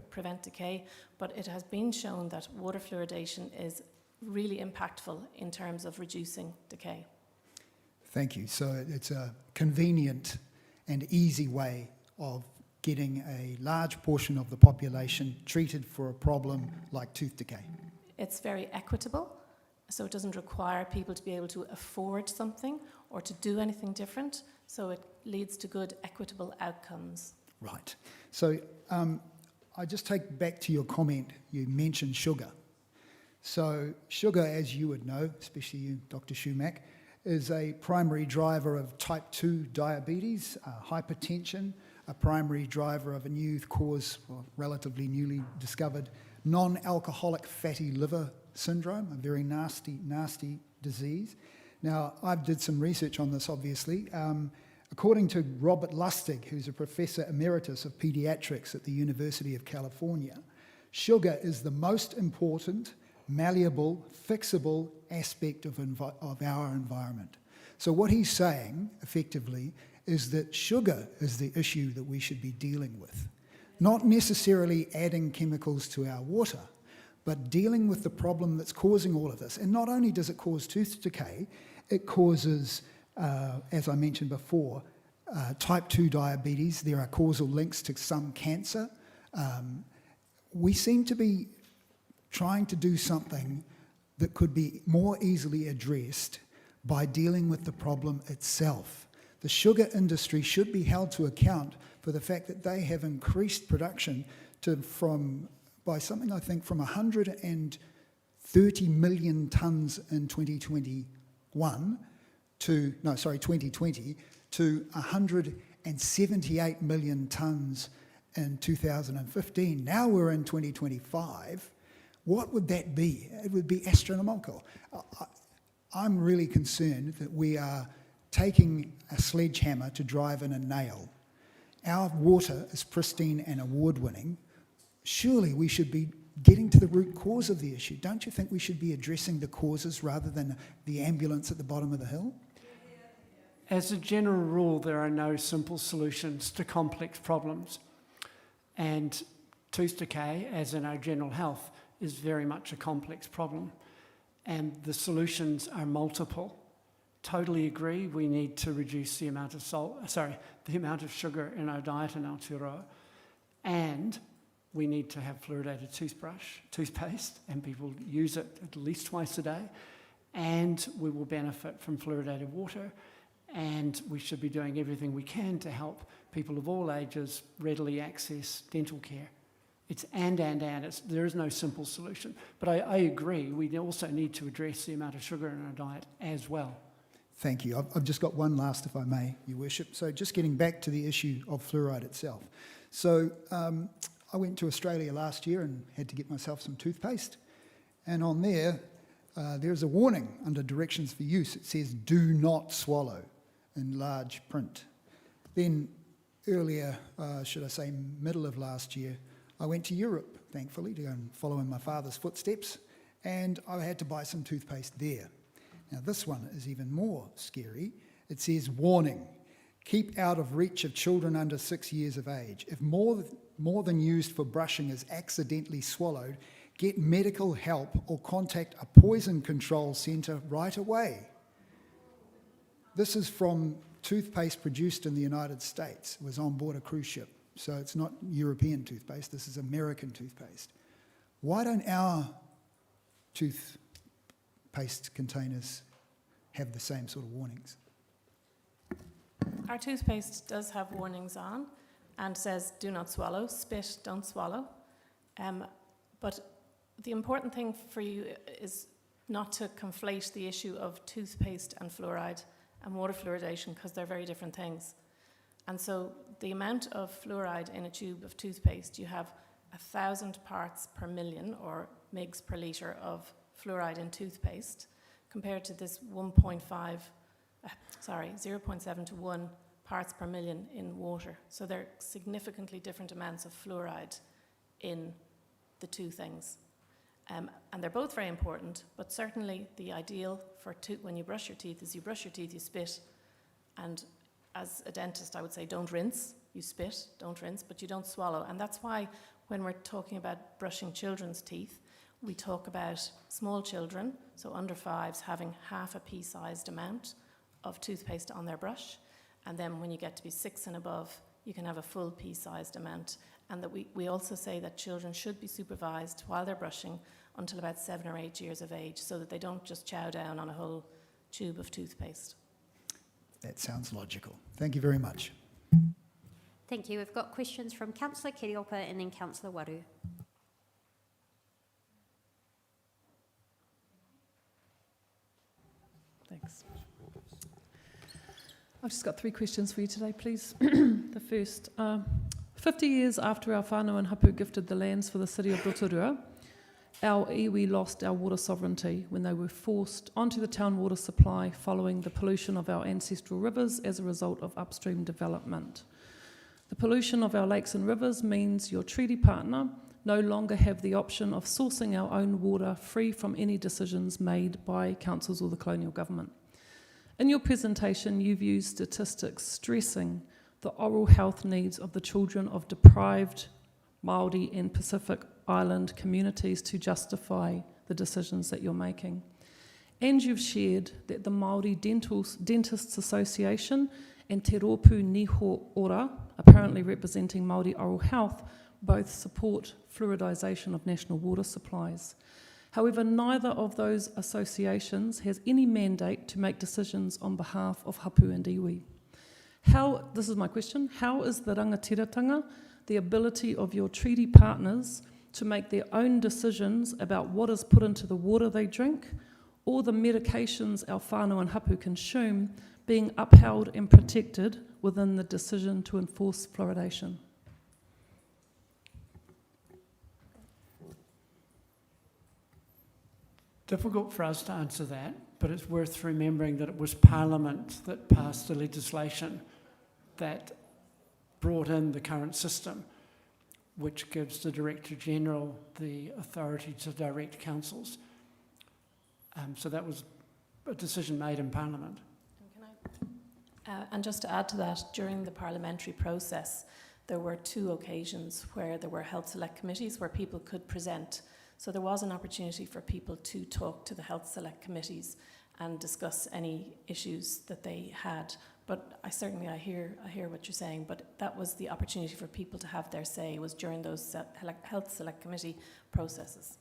prevent decay. But it has been shown that water fluoridation is really impactful in terms of reducing decay. Thank you. So it's a convenient and easy way of getting a large portion of the population treated for a problem like tooth decay. It's very equitable, so it doesn't require people to be able to afford something or to do anything different, so it leads to good, equitable outcomes. Right. So I just take back to your comment, you mentioned sugar. So sugar, as you would know, especially you, Dr. Schumack, is a primary driver of type 2 diabetes, hypertension, a primary driver of a new cause, well, relatively newly discovered, non-alcoholic fatty liver syndrome, a very nasty, nasty disease. Now, I did some research on this, obviously. According to Robert Lustig, who's a professor emeritus of pediatrics at the University of California, sugar is the most important, malleable, fixable aspect of our environment. So what he's saying, effectively, is that sugar is the issue that we should be dealing with. Not necessarily adding chemicals to our water, but dealing with the problem that's causing all of this. And not only does it cause tooth decay, it causes, as I mentioned before, type 2 diabetes. There are causal links to some cancer. We seem to be trying to do something that could be more easily addressed by dealing with the problem itself. The sugar industry should be held to account for the fact that they have increased production by something I think from 130 million tonnes in 2020 to 178 million tonnes in 2015. Now we're in 2025. What would that be? It would be astronomical. I'm really concerned that we are taking a sledgehammer to drive in a nail. Our water is pristine and award-winning. Surely we should be getting to the root cause of the issue. Don't you think we should be addressing the causes rather than the ambulance at the bottom of the hill? As a general rule, there are no simple solutions to complex problems. And tooth decay, as in our general health, is very much a complex problem. And the solutions are multiple. Totally agree, we need to reduce the amount of the amount of sugar in our diet in Aotearoa. And we need to have fluoridated toothpaste, and people use it at least twice a day. And we will benefit from fluoridated water. And we should be doing everything we can to help people of all ages readily access dental care. It's there is no simple solution. But I agree, we also need to address the amount of sugar in our diet as well. Thank you. I've just got one last, if I may, Your Worship. So just getting back to the issue of fluoride itself. So I went to Australia last year and had to get myself some toothpaste. And on there's a warning under directions for use. It says, do not swallow, in large print. Then earlier, middle of last year, I went to Europe, thankfully, to go and follow in my father's footsteps, and I had to buy some toothpaste there. Now this one is even more scary. It says, warning, keep out of reach of children under 6 years of age. If more than used for brushing is accidentally swallowed, get medical help or contact a poison control centre right away. This is from toothpaste produced in the United States. It was on board a cruise ship. So it's not European toothpaste, this is American toothpaste. Why don't our toothpaste containers have the same sort of warnings? Our toothpaste does have warnings on and says do not swallow, spit, don't swallow. But the important thing for you is not to conflate the issue of toothpaste and fluoride and water fluoridation, because they're very different things. And so the amount of fluoride in a tube of toothpaste, you have 1,000 parts per million, or mgs per litre of fluoride in toothpaste, compared to this 0.7 to 1 parts per million in water. So there are significantly different amounts of fluoride in the two things. And they're both very important, but certainly the ideal for when you brush your teeth is you brush your teeth, you spit, and as a dentist I would say don't rinse, you spit, don't rinse, but you don't swallow. And that's why when we're talking about brushing children's teeth, we talk about small children, so under 5s, having half a pea-sized amount of toothpaste on their brush, and then when you get to be 6 and above, you can have a full pea-sized amount. And that we also say that children should be supervised while they're brushing until about 7 or 8 years of age, so that they don't just chow down on a whole tube of toothpaste. That sounds logical. Thank you very much. Thank you. We've got questions from Councillor Kiriopa and then Councillor Waru. Thanks. I've just got 3 questions for you today, please. The first, 50 years after our whānau and hapu gifted the lands for the city of Rotorua, our iwi lost our water sovereignty when they were forced onto the town water supply following the pollution of our ancestral rivers as a result of upstream development. The pollution of our lakes and rivers means your treaty partner no longer have the option of sourcing our own water free from any decisions made by councils or the colonial government. In your presentation, you've used statistics stressing the oral health needs of the children of deprived Māori and Pacific Island communities to justify the decisions that you're making. And you've shared that the Māori Dentists Association and Te Rōpū Niho Ora, apparently representing Māori oral health, both support fluoridation of national water supplies. However, neither of those associations has any mandate to make decisions on behalf of hapu and iwi. This is my question, how is the rangatiratanga, the ability of your treaty partners to make their own decisions about what is put into the water they drink, or the medications our whānau and hapu consume, being upheld and protected within the decision to enforce fluoridation? Difficult for us to answer that, but it's worth remembering that it was Parliament that passed the legislation that brought in the current system, which gives the Director General the authority to direct councils. So that was a decision made in Parliament. And just to add to that, during the parliamentary process, there were 2 occasions where there were health select committees where people could present. So there was an opportunity for people to talk to the health select committees and discuss any issues that they had. But I hear what you're saying, but that was the opportunity for people to have their say, was during those health select committee processes.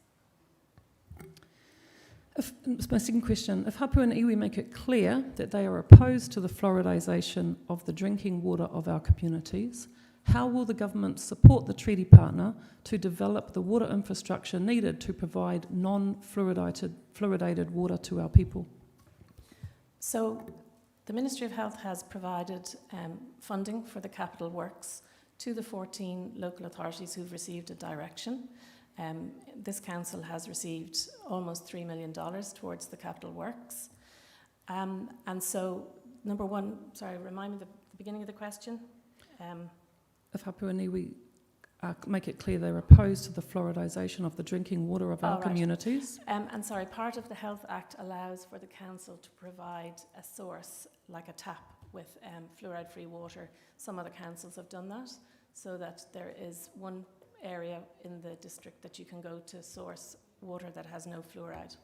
My second question, if hapu and iwi make it clear that they are opposed to the fluoridisation of the drinking water of our communities, how will the government support the treaty partner to develop the water infrastructure needed to provide non-fluoridated water to our people? So the Ministry of Health has provided funding for the capital works to the 14 local authorities who've received a direction. This council has received almost $3 million towards the capital works. And so, number one, sorry, remind me the beginning of the question. If hapu and iwi make it clear they're opposed to the fluoridation of the drinking water of our Oh, right. communities. And sorry, part of the Health Act allows for the council to provide a source, like a tap, with fluoride-free water. Some other councils have done that, so that there is one area in the district that you can go to source water that has no fluoride.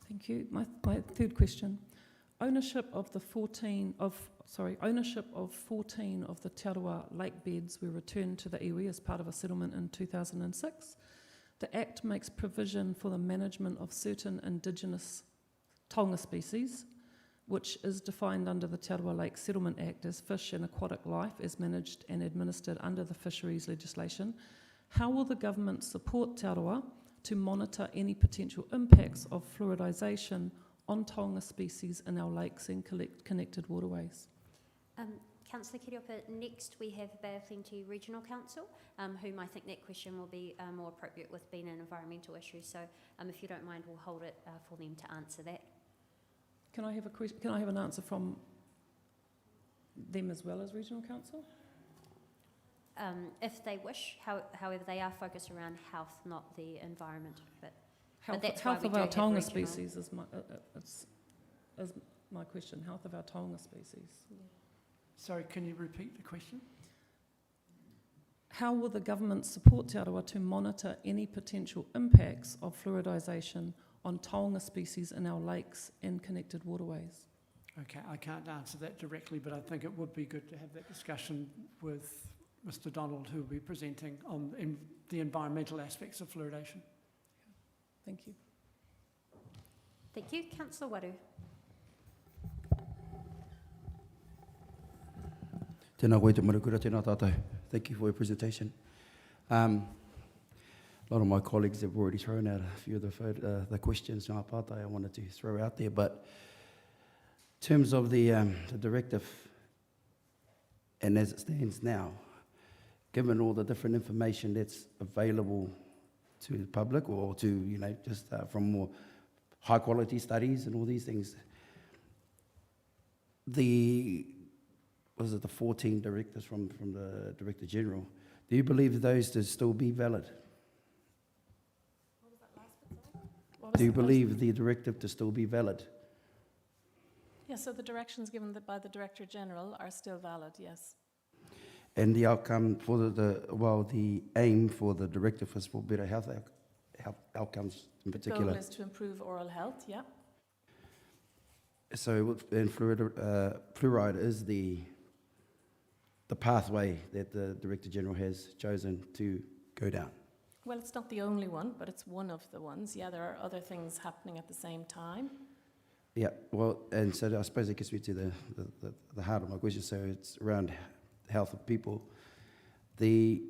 Thank you. My third question. Ownership of 14 of the Te Aroha lake beds were returned to the iwi as part of a settlement in 2006. The Act makes provision for the management of certain indigenous taonga species, which is defined under the Te Aroha Lake Settlement Act as fish and aquatic life as managed and administered under the fisheries legislation. How will the government support Te Aroha to monitor any potential impacts of fluoridation on taonga species in our lakes and connected waterways? Councillor Kiriopa, next we have Bay of Plenty Regional Council, whom I think that question will be more appropriate with being an environmental issue. So if you don't mind, we'll hold it for them to answer that. Can I have a question? Can I have an answer from them as well as Regional Council? If they wish, however, they are focused around health, not the environment. But that's why Health we of do our have taonga regional. species is my question. Health of our taonga species. Sorry, can you repeat the question? How will the government support Te Aroha to monitor any potential impacts of fluoridation on taonga species in our lakes and connected waterways? Okay, I can't answer that directly, but I think it would be good to have that discussion with Mr. Donald, who will be presenting on the environmental aspects of fluoridation. Thank you. Thank you. Councillor Waru. Tēnā koe te marukura, tēnā tātou. Thank you for your presentation. A lot of my colleagues have already thrown out a few of the questions ngā pātai I wanted to throw out there, but in terms of the directive, and as it stands now, given all the different information that's available to the public or to, just from more high quality studies and all these things, the 14 directives from the Director General, do you believe those to still be valid? What was that last bit, sorry? Do you believe the directive to still be valid? Yeah, so the directions given by the Director General are still valid, yes. And the outcome for the aim for the directive is for better health outcomes in particular. The goal is to improve oral health, yeah. So, and fluoride is the pathway that the Director General has chosen to go down. Well, it's not the only one, but it's one of the ones. Yeah, there are other things happening at the same time. Yeah, well, and so I suppose it gets me to the heart of my question. So it's around health of people. The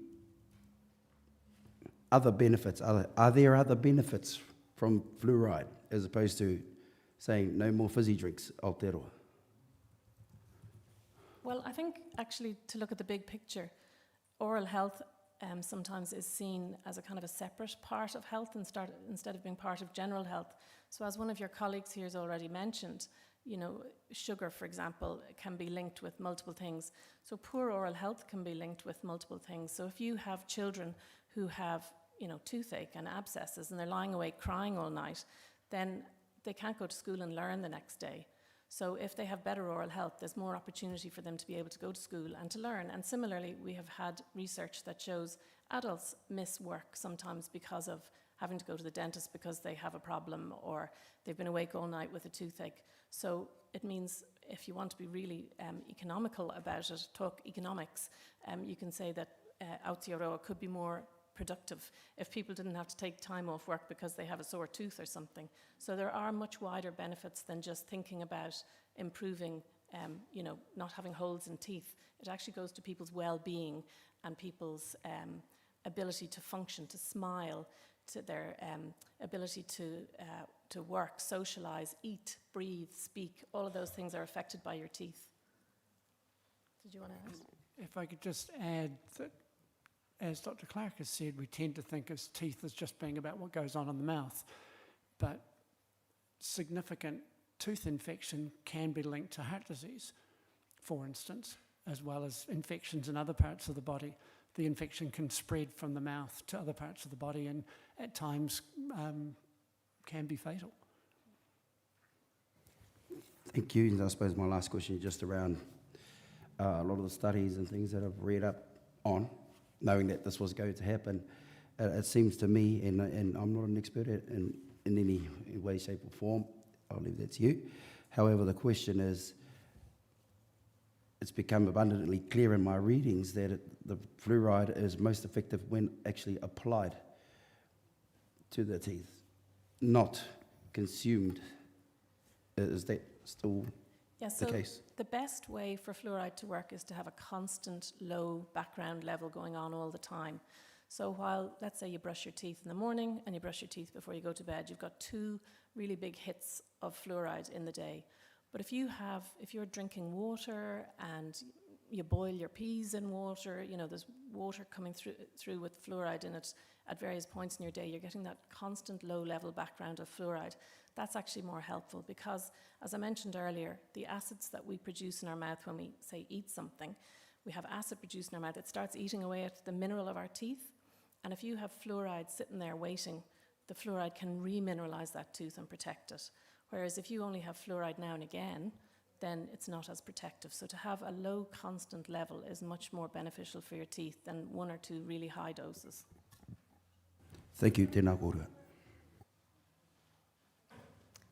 other benefits, are there other benefits from fluoride as opposed to saying no more fizzy drinks, Aotearoa? Well, I think actually to look at the big picture, oral health sometimes is seen as a kind of a separate part of health instead of being part of general health. So as one of your colleagues here has already mentioned, sugar, for example, can be linked with multiple things. So poor oral health can be linked with multiple things. So if you have children who have, toothache and abscesses and they're lying awake crying all night, then they can't go to school and learn the next day. So if they have better oral health, there's more opportunity for them to be able to go to school and to learn. And similarly, we have had research that shows adults miss work sometimes because of having to go to the dentist because they have a problem or they've been awake all night with a toothache. So it means if you want to be really economical about it, talk economics, you can say that Aotearoa could be more productive if people didn't have to take time off work because they have a sore tooth or something. So there are much wider benefits than just thinking about improving, not having holes in teeth. It actually goes to people's well-being and people's ability to function, to smile, to their ability to work, socialise, eat, breathe, speak. All of those things are affected by your teeth. Did you want to ask? If I could just add that, as Dr. Clark has said, we tend to think of teeth as just being about what goes on in the mouth, but significant tooth infection can be linked to heart disease, for instance, as well as infections in other parts of the body the infection can spread from the mouth to other parts of the body and at times can be fatal. Thank you. And I suppose my last question is just around a lot of the studies and things that I've read up on, knowing that this was going to happen. It seems to me, and I'm not an expert in any way, shape or form, I'll leave that to you. However, the question is, it's become abundantly clear in my readings that the fluoride is most effective when actually applied to the teeth, not consumed. Is that still Yeah, the case? The best way for fluoride to work is to have a constant low background level going on all the time. So while, let's say you brush your teeth in the morning and you brush your teeth before you go to bed, you've got 2 really big hits of fluoride in the day. But if you're drinking water and you boil your peas in water, you know, there's water coming through with fluoride in it at various points in your day, you're getting that constant low level background of fluoride. That's actually more helpful because, as I mentioned earlier, the acids that we produce in our mouth when we, say, eat something, we have acid produced in our mouth. It starts eating away at the mineral of our teeth. And if you have fluoride sitting there waiting, the fluoride can remineralize that tooth and protect it. Whereas if you only have fluoride now and again, then it's not as protective. So to have a low constant level is much more beneficial for your teeth than 1 or 2 really high doses. Thank you. Tēnā kōrua.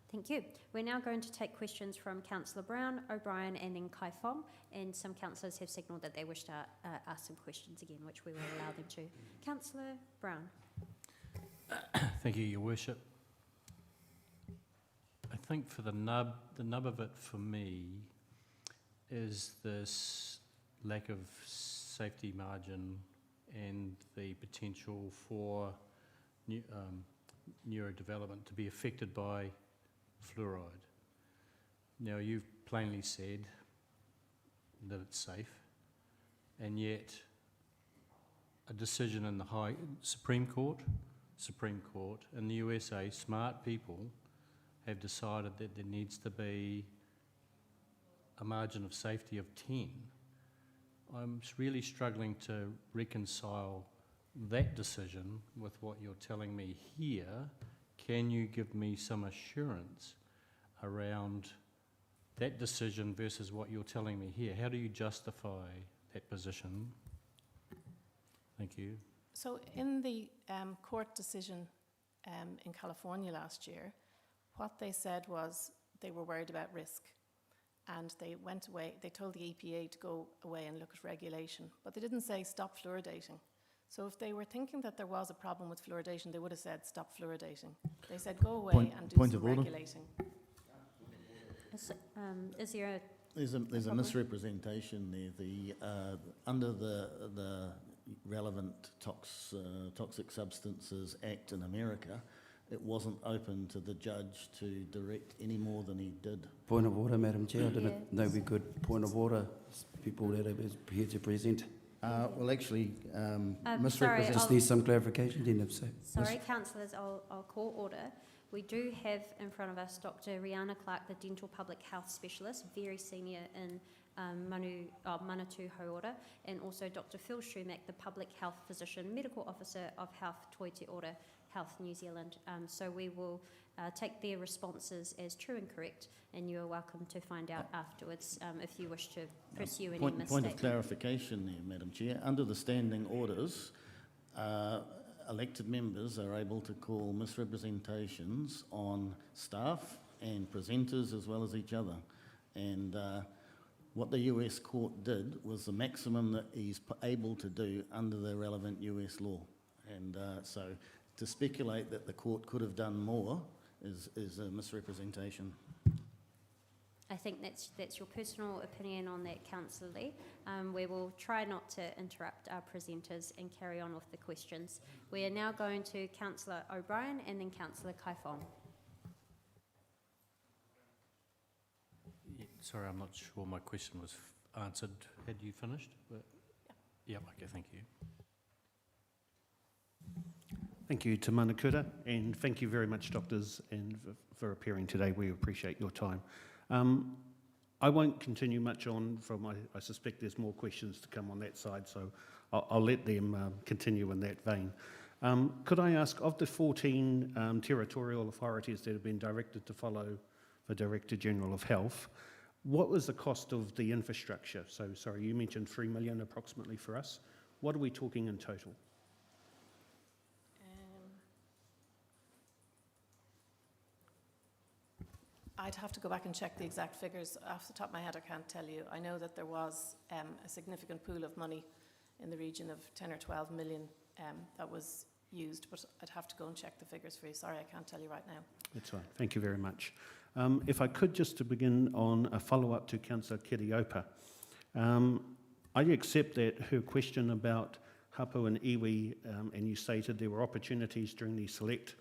Thank you. We're now going to take questions from Councillor Brown, O'Brien and then Kai Fong, and some councillors have signalled that they wish to ask some questions again, which we will allow them to. Councillor Brown. Thank you, Your Worship. I think for the nub of it for me is this lack of safety margin and the potential for neurodevelopment to be affected by fluoride. Now, you've plainly said that it's safe, and yet a decision in the Supreme Court in the USA, smart people have decided that there needs to be a margin of safety of 10. I'm really struggling to reconcile that decision with what you're telling me here. Can you give me some assurance around that decision versus what you're telling me here? How do you justify that position? Thank you. So in the court decision in California last year, what they said was they were worried about risk, and they went away, they told the EPA to go away and look at regulation, but they didn't say stop fluoridating. So if they were thinking that there was a problem with fluoridation, they would have said stop fluoridating. They said go away and do some regulating. Is there a... There's a misrepresentation there. Under the relevant Toxic Substances Act in America, it wasn't open to the judge to direct any more than he did. Point of order, Madam Chair. I didn't know we could point of order people that are here to present. Well, actually, sorry, Just need some clarification, then, if so. Sorry, councillors, I'll call order. We do have in front of us Dr. Rihanna Clark, the Dental Public Health Specialist, very senior in Manatū Hauora, and also Dr. Phil Schumack, the Public Health Physician, Medical Officer of Health Toi Te Ora, Health New Zealand. So we will take their responses as true and correct, and you are welcome to find out afterwards if you wish to pursue any misstatement. Point of clarification there, Madam Chair. Under the standing orders, elected members are able to call misrepresentations on staff and presenters as well as each other. And what the US court did was the maximum that he's able to do under the relevant US law. And so to speculate that the court could have done more is a misrepresentation. I think that's your personal opinion on that, Councillor Lee. We will try not to interrupt our presenters and carry on with the questions. We are now going to Councillor O'Brien and then Councillor Kai Fong. Yeah, sorry, I'm not sure my question was answered. Had you finished? Yeah, okay, thank you. Thank you, Te Mana Kura, and thank you very much, doctors, and for appearing today. We appreciate your time. I won't continue much on from, I suspect there's more questions to come on that side, so I'll let them continue in that vein. Could I ask, of the 14 territorial authorities that have been directed to follow the Director General of Health, what was the cost of the infrastructure? So, sorry, you mentioned 3 million approximately for us. What are we talking in total? I'd have to go back and check the exact figures. Off the top of my head, I can't tell you. I know that there was a significant pool of money in the region of 10 or 12 million that was used, but I'd have to go and check the figures for you. Sorry, I can't tell you right now. That's fine. Thank you very much. If I could just to begin on a follow-up to Councillor Kiriopa. I accept that her question about hapu and iwi, and you stated there were opportunities during the select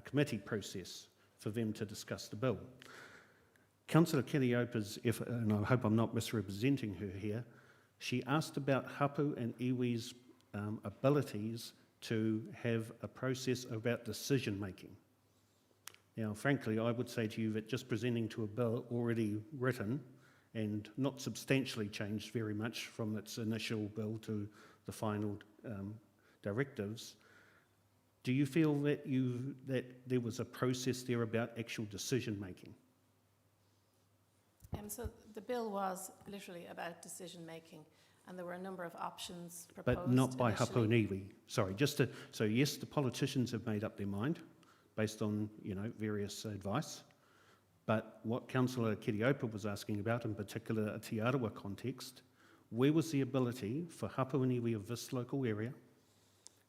committee process for them to discuss the bill. Councillor Kiriopa's, and I hope I'm not misrepresenting her here, she asked about hapu and iwi's abilities to have a process about decision making. Now, frankly, I would say to you that just presenting to a bill already written and not substantially changed very much from its initial bill to the final directives, do you feel that there was a process there about actual decision making? So the bill was literally about decision making, and there were a number of options proposed. But not by hapu initially. and iwi. Sorry, so yes, the politicians have made up their mind based on various advice. But what Councillor Kiriopa was asking about, in particular a Te Arawa context, where was the ability for hapu and iwi of this local area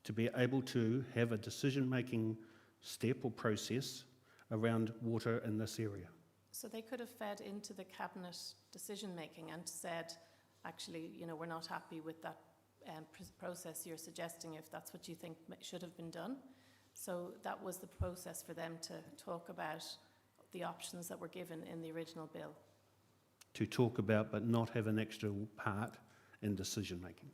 to be able to have a decision-making step or process around water in this area? So they could have fed into the cabinet decision-making and said, actually, we're not happy with that process you're suggesting, if that's what you think should have been done. So that was the process for them to talk about the options that were given in the original bill. To talk about, but not have an actual part in decision-making.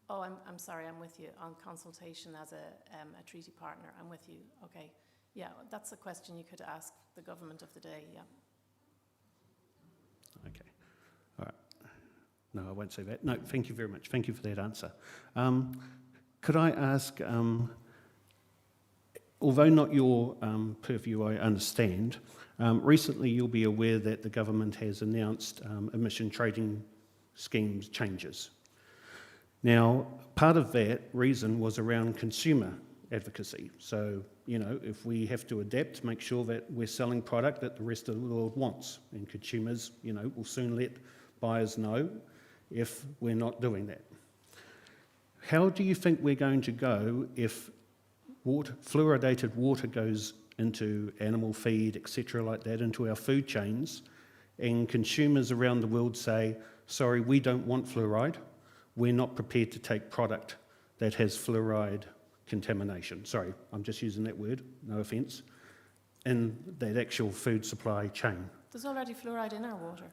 Oh, I'm sorry, I'm with you. On consultation as a treaty partner, I'm with you. Okay. Yeah, that's a question you could ask the government of the day, yeah. Okay. All right. No, I won't say that. No, thank you very much. Thank you for that answer. Could I ask, although not your purview, I understand, recently you'll be aware that the government has announced emission trading schemes changes. Now, part of that reason was around consumer advocacy. So, if we have to adapt, make sure that we're selling product that the rest of the world wants, and consumers, will soon let buyers know if we're not doing that. How do you think we're going to go if fluoridated water goes into animal feed, etc., like that, into our food chains, and consumers around the world say, sorry, we don't want fluoride, we're not prepared to take product that has fluoride contamination. Sorry, I'm just using that word, no offence, in that actual food supply chain. There's already fluoride in our water.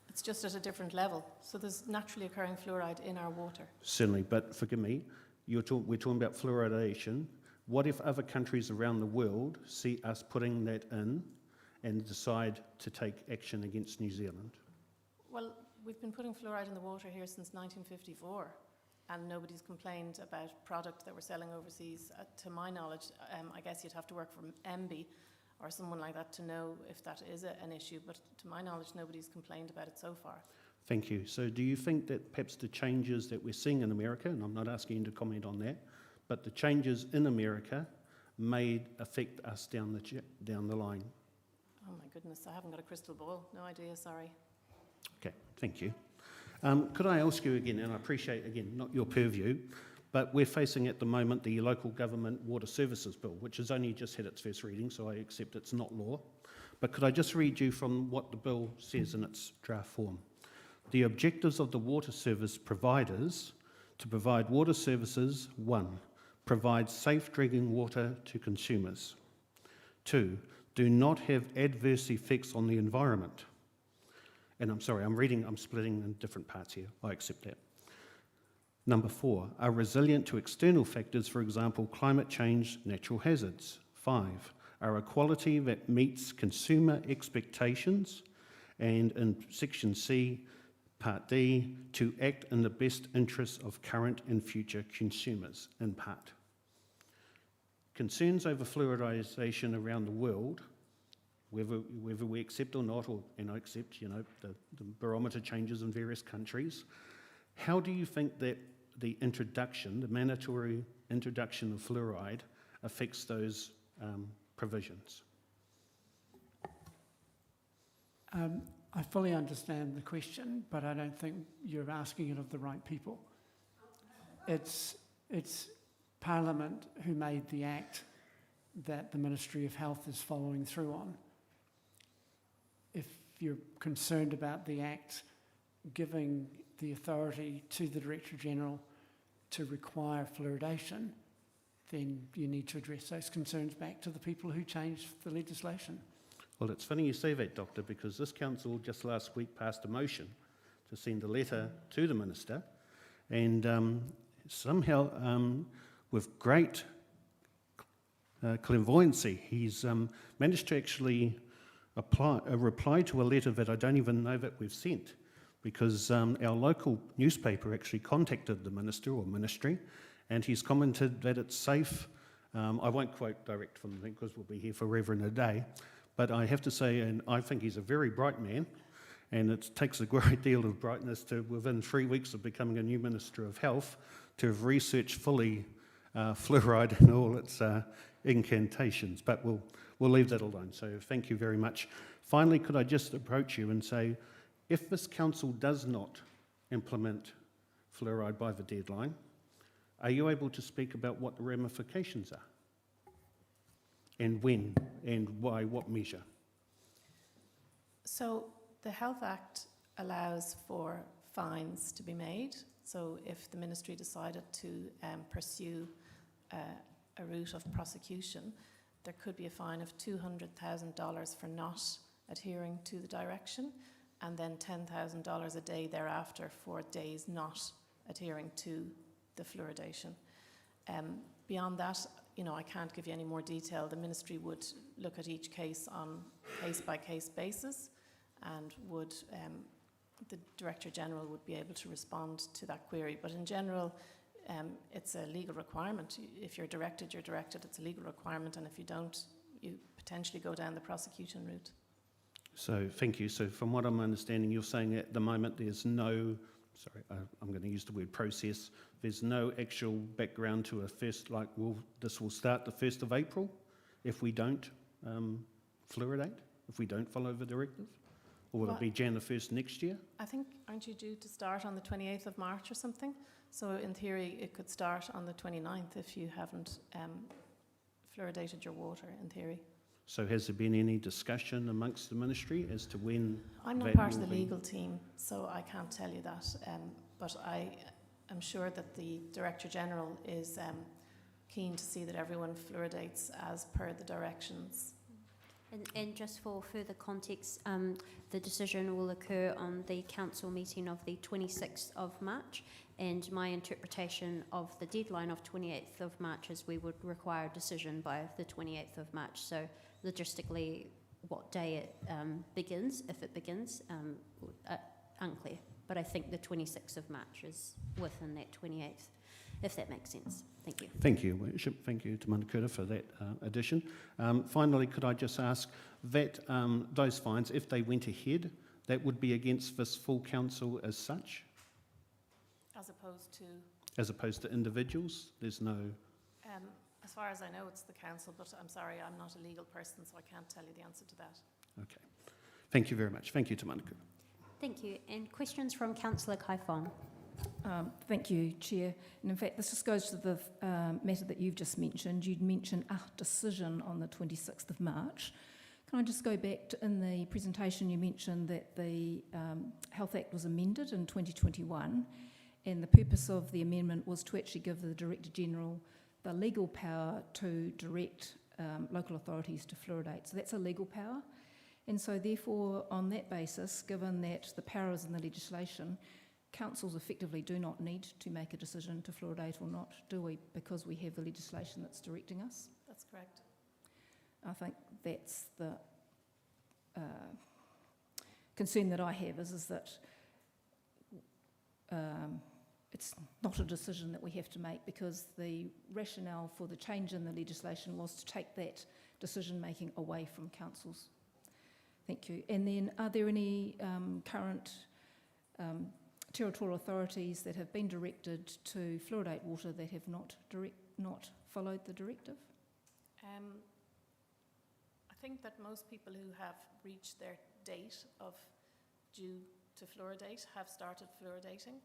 It's just at a different level. So there's naturally occurring fluoride in our water. Certainly, but forgive me, we're talking about fluoridation. What if other countries around the world see us putting that in and decide to take action against New Zealand? Well, we've been putting fluoride in the water here since 1954, and nobody's complained about product that we're selling overseas. To my knowledge, I guess you'd have to work for MB or someone like that to know if that is an issue, but to my knowledge, nobody's complained about it so far. Thank you. So do you think that perhaps the changes that we're seeing in America, and I'm not asking you to comment on that, but the changes in America may affect us down the line? Oh my goodness, I haven't got a crystal ball. No idea, sorry. Okay, thank you. Could I ask you again, and I appreciate, again, not your purview, but we're facing at the moment the Local Government Water Services Bill, which has only just had its first reading, so I accept it's not law. But could I just read you from what the bill says in its draft form? The objectives of the water service providers to provide water services: 1, provide safe drinking water to consumers. 2, do not have adverse effects on the environment. And I'm sorry, I'm splitting in different parts here. I accept that. Number 4, are resilient to external factors, for example, climate change, natural hazards. 5, are a quality that meets consumer expectations. And in section C, Part D, to act in the best interests of current and future consumers, in part. Concerns over fluoridation around the world, whether we accept or not, and I accept, the barometer changes in various countries. How do you think that the mandatory introduction of fluoride affects those provisions? I fully understand the question, but I don't think you're asking it of the right people. It's Parliament who made the act that the Ministry of Health is following through on. If you're concerned about the act giving the authority to the Director General to require fluoridation, then you need to address those concerns back to the people who changed the legislation. Well, it's funny you say that, Doctor, because this council just last week passed a motion to send a letter to the Minister, and somehow, with great clairvoyancy, he's managed to actually reply to a letter that I don't even know that we've sent, because our local newspaper actually contacted the Minister or Ministry, and he's commented that it's safe. I won't quote direct from them because we'll be here forever and a day, but I have to say, and I think he's a very bright man, and it takes a great deal of brightness to, within 3 weeks of becoming a new Minister of Health, to have researched fully fluoride and all its incantations. But we'll leave that alone. So thank you very much. Finally, could I just approach you and say, if this council does not implement fluoride by the deadline, are you able to speak about what the ramifications are? And when, and why, what measure? So the Health Act allows for fines to be made. So if the ministry decided to pursue a route of prosecution, there could be a fine of $200,000 for not adhering to the direction, and then $10,000 a day thereafter for days not adhering to the fluoridation. Beyond that, I can't give you any more detail. The ministry would look at each case on case-by-case basis, and would the Director General would be able to respond to that query. But in general, it's a legal requirement. If you're directed, you're directed. It's a legal requirement, and if you don't, you potentially go down the prosecution route. So thank you. So from what I'm understanding, you're saying at the moment there's no, I'm going to use the word process, there's no actual background to a first, this will start the 1st of April if we don't fluoridate, if we don't follow the directive? Or will it be Jan the 1st next year? I think, aren't you due to start on the 28th of March or something? So in theory, it could start on the 29th if you haven't fluoridated your water, in theory. So has there been any discussion amongst the ministry as to when? I'm not part of the legal team, so I can't tell you that. But I am sure that the Director General is keen to see that everyone fluoridates as per the directions. And just for further context, the decision will occur on the council meeting of the 26th of March, and my interpretation of the deadline of 28th of March is we would require a decision by the 28th of March. So logistically, what day it begins, if it begins, unclear. But I think the 26th of March is within that 28th, if that makes sense. Thank you. Thank you, Worship. Thank you to Manukura for that addition. Finally, could I just ask that those fines, if they went ahead, that would be against this full council as such? As opposed to? As opposed to individuals? There's no... as far as I know, it's the council, but I'm sorry, I'm not a legal person, so I can't tell you the answer to that. Okay. Thank you very much. Thank you to Manukura. Thank you. And questions from Councillor Kaifong. Thank you, Chair. And in fact, this just goes to the matter that you've just mentioned. You'd mentioned a decision on the 26th of March. Can I just go back to, in the presentation you mentioned that the Health Act was amended in 2021, and the purpose of the amendment was to actually give the Director General the legal power to direct local authorities to fluoridate. So that's a legal power. And so therefore, on that basis, given that the power is in the legislation, councils effectively do not need to make a decision to fluoridate or not, do we? Because we have the legislation that's directing us. That's correct. I think that's the concern that I have is that it's not a decision that we have to make, because the rationale for the change in the legislation was to take that decision-making away from councils. Thank you. And then, are there any current territorial authorities that have been directed to fluoridate water that have not followed the directive? I think that most people who have reached their date of due to fluoridate have started fluoridating.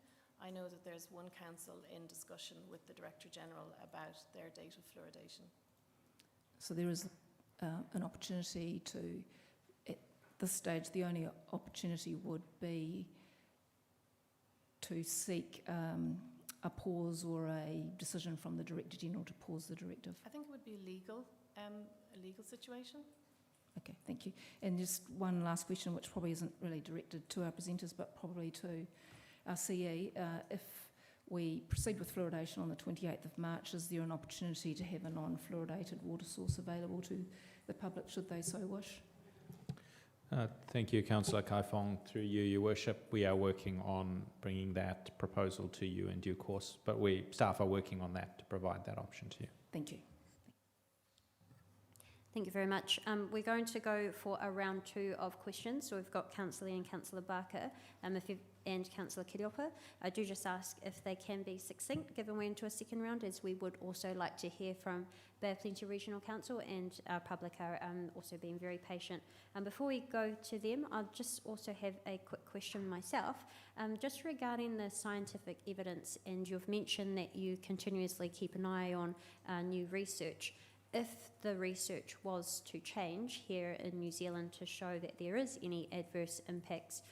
I know that there's one council in discussion with the Director General about their date of fluoridation. So there is an opportunity to, at this stage, the only opportunity would be to seek a pause or a decision from the Director General to pause the directive. I think it would be a legal situation. Okay, thank you. And just one last question, which probably isn't really directed to our presenters, but probably to our CE. If we proceed with fluoridation on the 28th of March, is there an opportunity to have a non-fluoridated water source available to the public, should they so wish? Thank you, Councillor Kaifong. Through you, Your Worship, we are working on bringing that proposal to you in due course, but staff are working on that to provide that option to you. Thank you. Thank you very much. We're going to go for a round 2 of questions. So we've got Councillor Lee and Councillor Barker and Councillor Kiriopa. I do just ask if they can be succinct, given we're into a second round, as we would also like to hear from Bay of Plenty Regional Council, and our public are also being very patient. Before we go to them, I'll just also have a quick question myself, just regarding the scientific evidence, and you've mentioned that you continuously keep an eye on new research. If the research was to change here in New Zealand to show that there is any adverse impacts,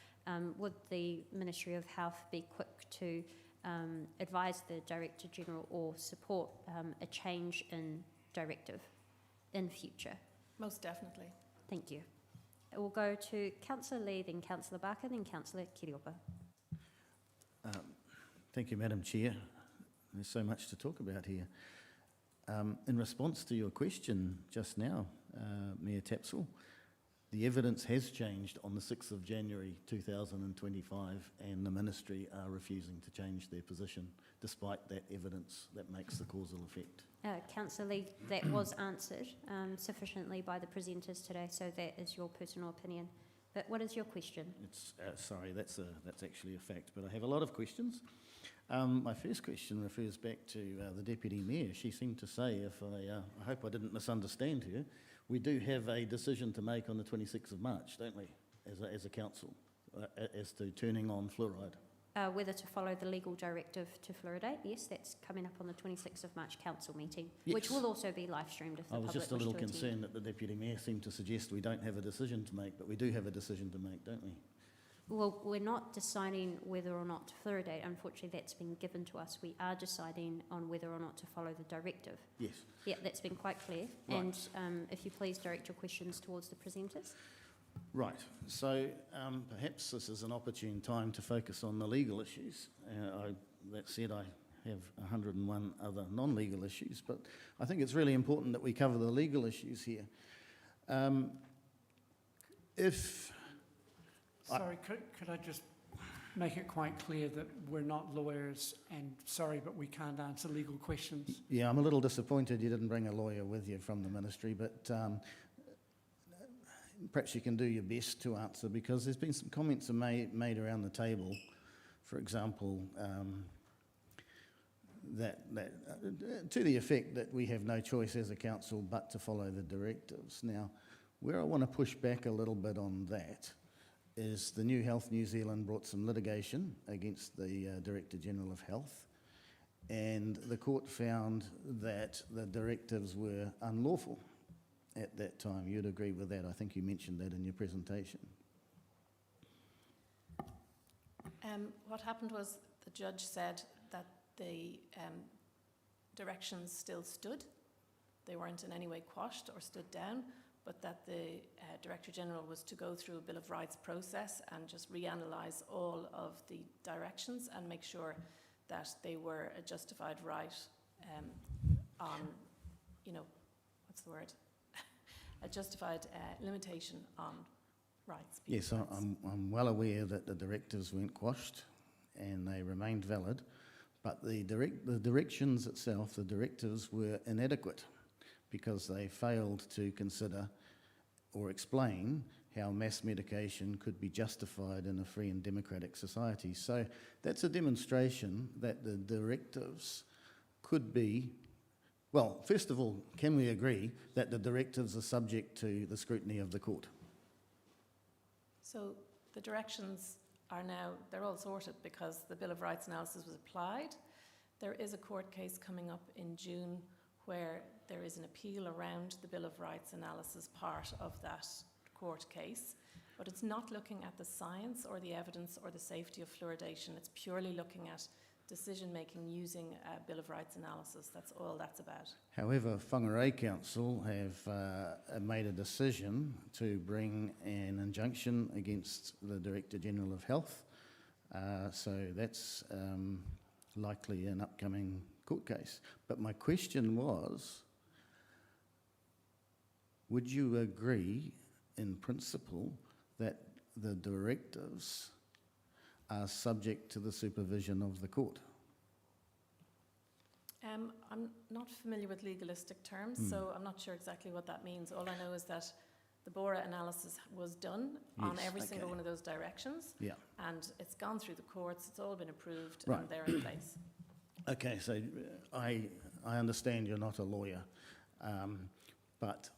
would the Ministry of Health be quick to advise the Director General or support a change in directive in future? Most definitely. Thank you. We'll go to Councillor Lee, then Councillor Barker, then Councillor Kiriopa. Thank you, Madam Chair. There's so much to talk about here. In response to your question just now, Mayor Tapsell, the evidence has changed on the 6th of January 2025, and the Ministry are refusing to change their position despite that evidence that makes the causal effect. Councillor Lee, that was answered sufficiently by the presenters today, so that is your personal opinion. But what is your question? Sorry, that's actually a fact, but I have a lot of questions. My first question refers back to the Deputy Mayor. She seemed to say, I hope I didn't misunderstand her, we do have a decision to make on the 26th of March, don't we, as a council, as to turning on fluoride? Whether to follow the legal directive to fluoridate, yes, that's coming up on the 26th of March council meeting, yes, which will also be live streamed if the public wish to attend. I was just a little concerned that the Deputy Mayor seemed to suggest we don't have a decision to make, but we do have a decision to make, don't we? Well, we're not deciding whether or not to fluoridate. Unfortunately, that's been given to us. We are deciding on whether or not to follow the directive. Yes. Yeah, that's been quite clear. Right. And if you please direct your questions towards the presenters. Right. So perhaps this is an opportune time to focus on the legal issues. That said, I have 101 other non-legal issues, but I think it's really important that we cover the legal issues here. Sorry, could I just make it quite clear that we're not lawyers, and sorry, but we can't answer legal questions? Yeah, I'm a little disappointed you didn't bring a lawyer with you from the Ministry, but perhaps you can do your best to answer, because there's been some comments made around the table, for example, to the effect that we have no choice as a council but to follow the directives. Now, where I want to push back a little bit on that is the New Health New Zealand brought some litigation against the Director General of Health, and the court found that the directives were unlawful at that time. You'd agree with that. I think you mentioned that in your presentation. What happened was the judge said that the directions still stood. They weren't in any way quashed or stood down, but that the Director General was to go through a Bill of Rights process and just reanalyse all of the directions and make sure that they were a justified right on, what's the word? A justified limitation on rights. Yes, I'm well aware that the directives weren't quashed, and they remained valid, but the directions itself, the directives, were inadequate because they failed to consider or explain how mass medication could be justified in a free and democratic society. So that's a demonstration that the directives could be, well, first of all, can we agree that the directives are subject to the scrutiny of the court? So the directions are now, they're all sorted because the Bill of Rights analysis was applied. There is a court case coming up in June where there is an appeal around the Bill of Rights analysis part of that court case, but it's not looking at the science or the evidence or the safety of fluoridation. It's purely looking at decision-making using a Bill of Rights analysis. That's all that's about. However, Whangarei Council have made a decision to bring an injunction against the Director General of Health, so that's likely an upcoming court case. But my question was, would you agree in principle that the directives are subject to the supervision of the court? I'm not familiar with legalistic terms, so I'm not sure exactly what that means. All I know is that the BORA analysis was done on Yes, every okay. single one of those directions, Yeah. and it's gone through the courts, it's all been approved, Right. and they're in place. Okay, so I understand you're not a lawyer, but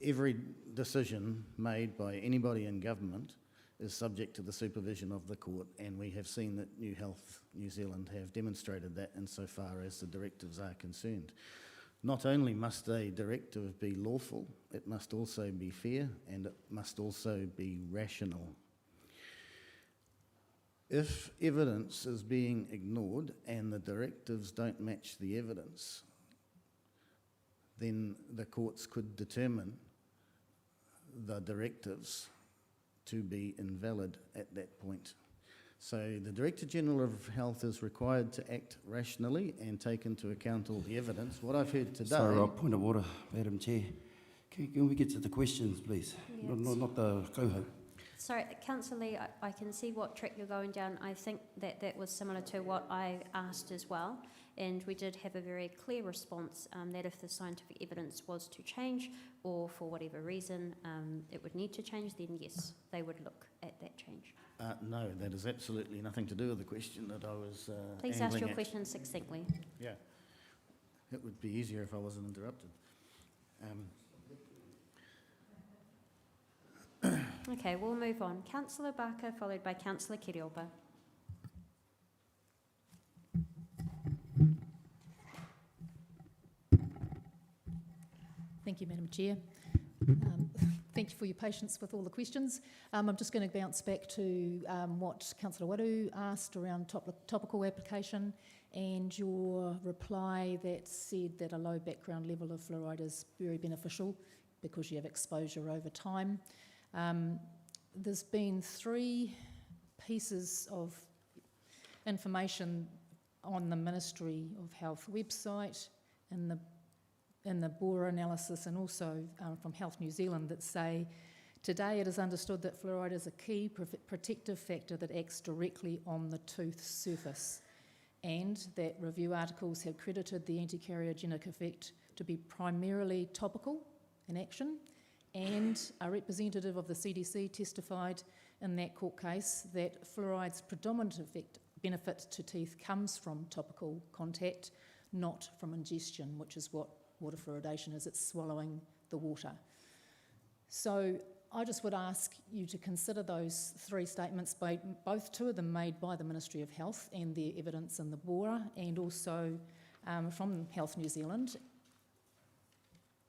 every decision made by anybody in government is subject to the supervision of the court, and we have seen that New Health New Zealand have demonstrated that insofar as the directives are concerned. Not only must a directive be lawful, it must also be fair, and it must also be rational. If evidence is being ignored and the directives don't match the evidence, then the courts could determine the directives to be invalid at that point. So the Director General of Health is required to act rationally and take into account all the evidence. What I've heard today... Sorry, point of order, Madam Chair. Can we get to the questions, please? Yes. Not the coho. Sorry, Councillor Lee, I can see what track you're going down. I think that was similar to what I asked as well, and we did have a very clear response that if the scientific evidence was to change, or for whatever reason it would need to change, then yes, they would look at that change. No, that has absolutely nothing to do with the question that I was Please ask angling your at. question succinctly. Yeah, it would be easier if I wasn't interrupted. Okay, we'll move on. Councillor Barker, followed by Councillor Kirioba. Thank you, Madam Chair. Thank you for your patience with all the questions. I'm just going to bounce back to what Councillor Waru asked around topical application and your reply that said that a low background level of fluoride is very beneficial because you have exposure over time. There's been 3 pieces of information on the Ministry of Health website in the BORA analysis and also from Health New Zealand that say, today it is understood that fluoride is a key protective factor that acts directly on the tooth surface, and that review articles have credited the anticarcinogenic effect to be primarily topical in action, and a representative of the CDC testified in that court case that fluoride's predominant benefit to teeth comes from topical contact, not from ingestion, which is what water fluoridation is. It's swallowing the water. So I just would ask you to consider those 3 statements, both 2 of them made by the Ministry of Health and their evidence in the BORA, and also from Health New Zealand.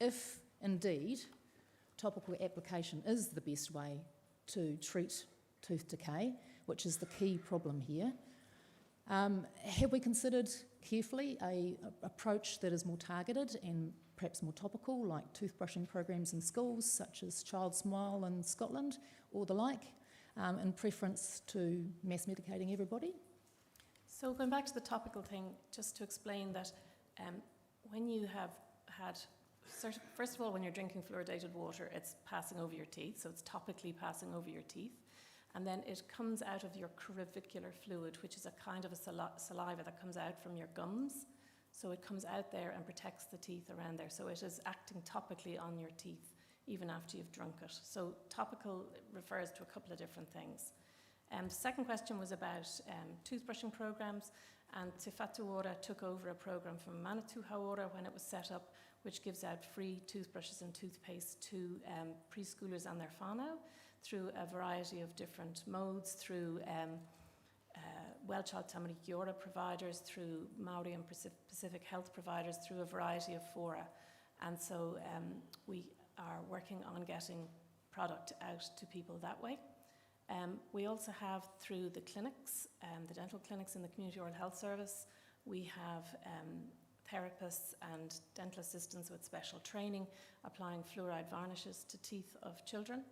If indeed topical application is the best way to treat tooth decay, which is the key problem here, have we considered carefully an approach that is more targeted and perhaps more topical, like toothbrushing programs in schools, such as Child Smile in Scotland, or the like, in preference to mass medicating everybody? So going back to the topical thing, just to explain that when you have had, first of all, when you're drinking fluoridated water, it's passing over your teeth, so it's topically passing over your teeth. and then it comes out of your crevicular fluid, which is a kind of a saliva that comes out from your gums. So it comes out there and protects the teeth around there. So it is acting topically on your teeth even after you've drunk it. So topical refers to a couple of different things. The second question was about toothbrushing programs, and Te Whatu Ora took over a program from Manatū Hauora when it was set up, which gives out free toothbrushes and toothpaste to preschoolers and their whānau through a variety of different modes, through Wellchild Tamariki Ora providers, through Māori and Pacific Health providers, through a variety of fora. And so we are working on getting product out to people that way. We also have, through the clinics, the dental clinics in the Community Oral Health Service, we have therapists and dental assistants with special training applying fluoride varnishes to teeth of children.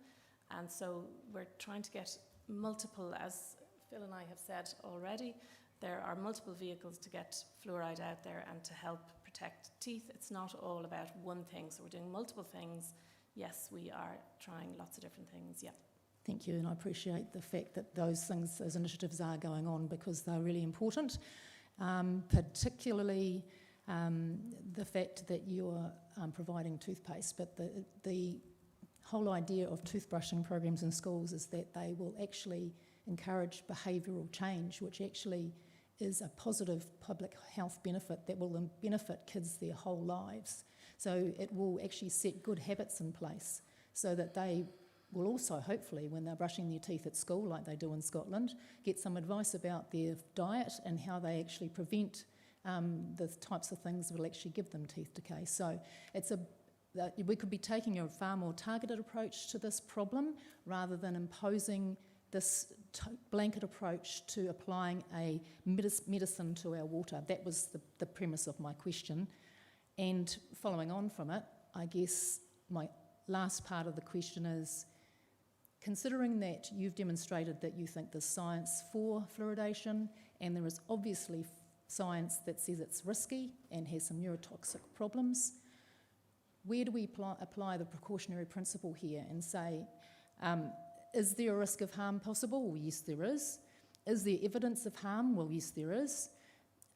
And so we're trying to get multiple, as Phil and I have said already, there are multiple vehicles to get fluoride out there and to help protect teeth. It's not all about one thing, so we're doing multiple things. Yes, we are trying lots of different things, yeah. Thank you, and I appreciate the fact that those things, those initiatives are going on because they're really important, particularly the fact that you're providing toothpaste, but the whole idea of toothbrushing programs in schools is that they will actually encourage behavioural change, which actually is a positive public health benefit that will benefit kids their whole lives. So it will actually set good habits in place so that they will also, hopefully, when they're brushing their teeth at school, like they do in Scotland, get some advice about their diet and how they actually prevent the types of things that will actually give them teeth decay. So we could be taking a far more targeted approach to this problem rather than imposing this blanket approach to applying a medicine to our water. That was the premise of my question. And following on from it, I guess my last part of the question is, considering that you've demonstrated that you think there's science for fluoridation, and there is obviously science that says it's risky and has some neurotoxic problems, where do we apply the precautionary principle here and say, is there a risk of harm possible? Well, yes, there is. Is there evidence of harm? Well, yes, there is.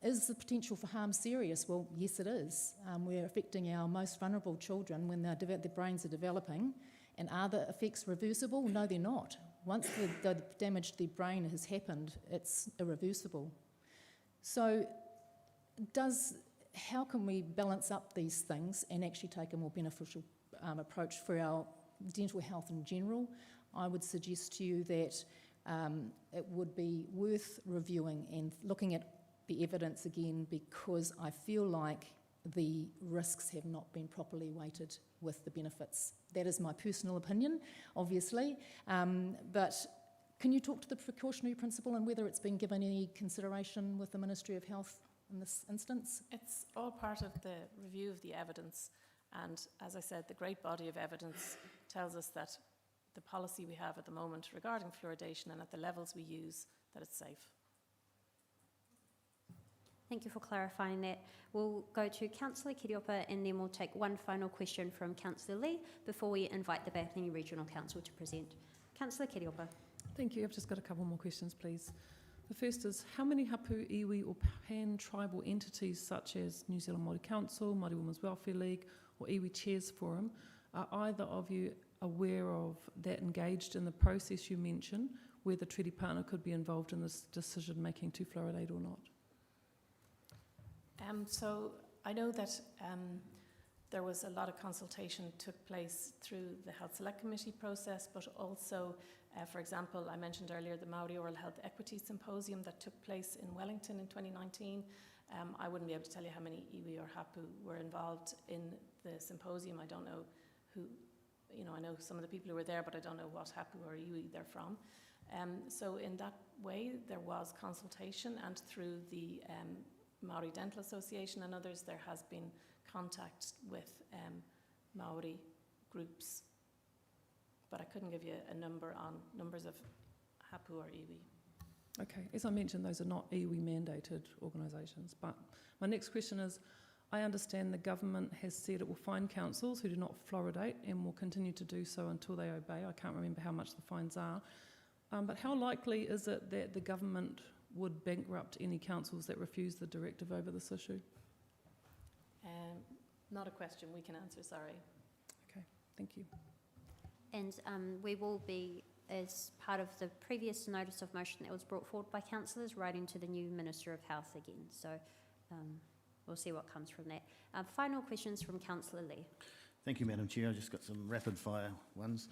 Is the potential for harm serious? Well, yes, it is. We're affecting our most vulnerable children when their brains are developing. And are the effects reversible? No, they're not. Once the damage to their brain has happened, it's irreversible. So how can we balance up these things and actually take a more beneficial approach for our dental health in general? I would suggest to you that it would be worth reviewing and looking at the evidence again, because I feel like the risks have not been properly weighted with the benefits. That is my personal opinion, obviously. But can you talk to the precautionary principle and whether it's been given any consideration with the Ministry of Health in this instance? It's all part of the review of the evidence. And as I said, the great body of evidence tells us that the policy we have at the moment regarding fluoridation and at the levels we use, that it's safe. Thank you for clarifying that. We'll go to Councillor Kiriopa and then we'll take one final question from Councillor Lee before we invite the Bethany Regional Council to present. Councillor Kiriopa. Thank you. I've just got a couple more questions, please. The first is, how many hapu, iwi or pan-tribal entities such as New Zealand Māori Council, Māori Women's Welfare League or Iwi Chairs Forum are either of you aware of that engaged in the process you mentioned, where the treaty partner could be involved in this decision-making to fluoridate or not? So I know that there was a lot of consultation took place through the Health Select Committee process, but also, for example, I mentioned earlier the Māori Oral Health Equity Symposium that took place in Wellington in 2019. I wouldn't be able to tell you how many iwi or hapu were involved in the symposium. I don't know who, I know some of the people who were there, but I don't know what hapu or iwi they're from. So in that way, there was consultation, and through the Māori Dental Association and others, there has been contact with Māori groups. But I couldn't give you a number on numbers of hapu or iwi. Okay, as I mentioned, those are not iwi mandated organisations. But my next question is, I understand the government has said it will fine councils who do not fluoridate and will continue to do so until they obey. I can't remember how much the fines are. But how likely is it that the government would bankrupt any councils that refuse the directive over this issue? Not a question we can answer, sorry. Okay, thank you. And we will be, as part of the previous notice of motion that was brought forward by councillors, writing to the new Minister of Health again. So we'll see what comes from that. Final questions from Councillor Lee. Thank you, Madam Chair. I've just got some rapid fire ones.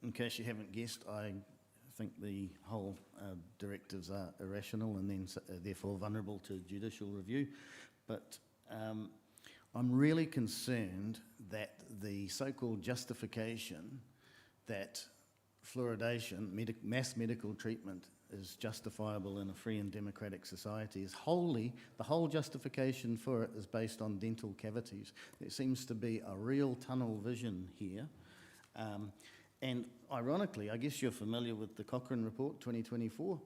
In case you haven't guessed, I think the whole directives are irrational and then therefore vulnerable to judicial review. But I'm really concerned that the so-called justification that fluoridation, mass medical treatment, is justifiable in a free and democratic society is the whole justification for it is based on dental cavities. There seems to be a real tunnel vision here. And ironically, I guess you're familiar with the Cochrane report 2024,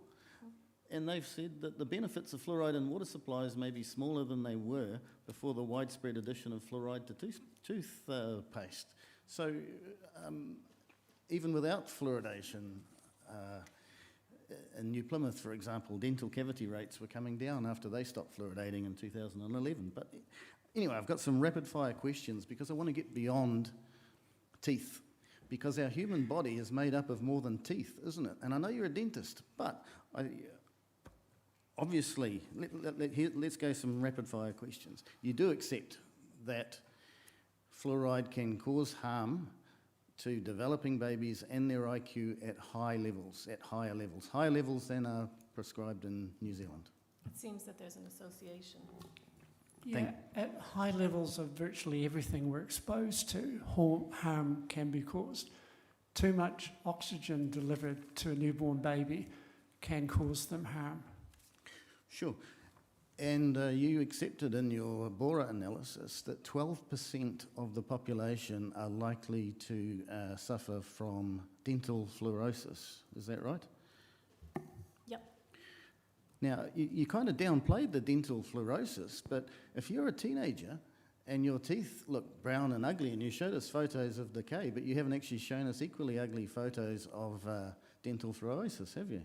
and they've said that the benefits of fluoride in water supplies may be smaller than they were before the widespread addition of fluoride to toothpaste. So even without fluoridation, in New Plymouth, for example, dental cavity rates were coming down after they stopped fluoridating in 2011. But anyway, I've got some rapid fire questions because I want to get beyond teeth, because our human body is made up of more than teeth, isn't it? And I know you're a dentist, but obviously, let's go some rapid fire questions. You do accept that fluoride can cause harm to developing babies and their IQ at higher levels than are prescribed in New Zealand. It seems that there's an association. Yeah, at high levels of virtually everything we're exposed to, harm can be caused. Too much oxygen delivered to a newborn baby can cause them harm. Sure. And you accepted in your BORA analysis that 12% of the population are likely to suffer from dental fluorosis. Is that right? Yep. Now, you kind of downplayed the dental fluorosis, but if you're a teenager and your teeth look brown and ugly, and you showed us photos of decay, but you haven't actually shown us equally ugly photos of dental fluorosis, have you?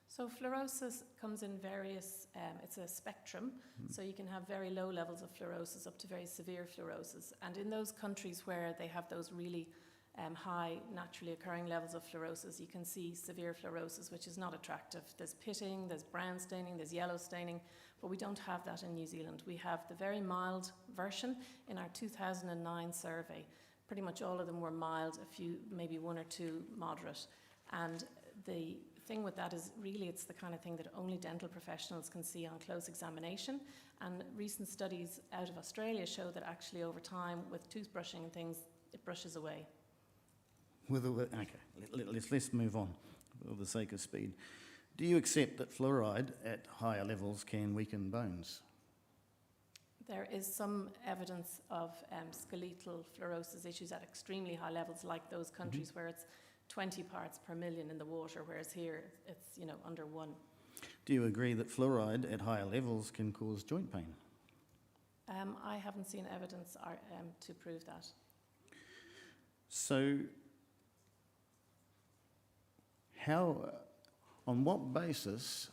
So fluorosis comes in various, it's a spectrum, so you can have very low levels of fluorosis up to very severe fluorosis. And in those countries where they have those really high naturally occurring levels of fluorosis, you can see severe fluorosis, which is not attractive. There's pitting, there's brown staining, there's yellow staining, but we don't have that in New Zealand. We have the very mild version in our 2009 survey. Pretty much all of them were mild, a few, maybe one or two moderate. And the thing with that is really it's the kind of thing that only dental professionals can see on close examination, and recent studies out of Australia show that actually over time with toothbrushing and things it brushes away. Okay, let's move on for the sake of speed. Do you accept that fluoride at higher levels can weaken bones? There is some evidence of skeletal fluorosis issues at extremely high levels, like those countries where it's 20 parts per million in the water, whereas here it's, under 1. Do you agree that fluoride at higher levels can cause joint pain? I haven't seen evidence to prove that. So, on what basis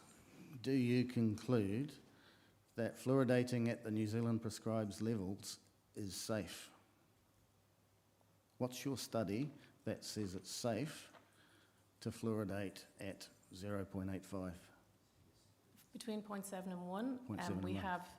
do you conclude that fluoridating at the New Zealand prescribed levels is safe? What's your study that says it's safe to fluoridate at 0.85? Between 0.7 and 1, we have,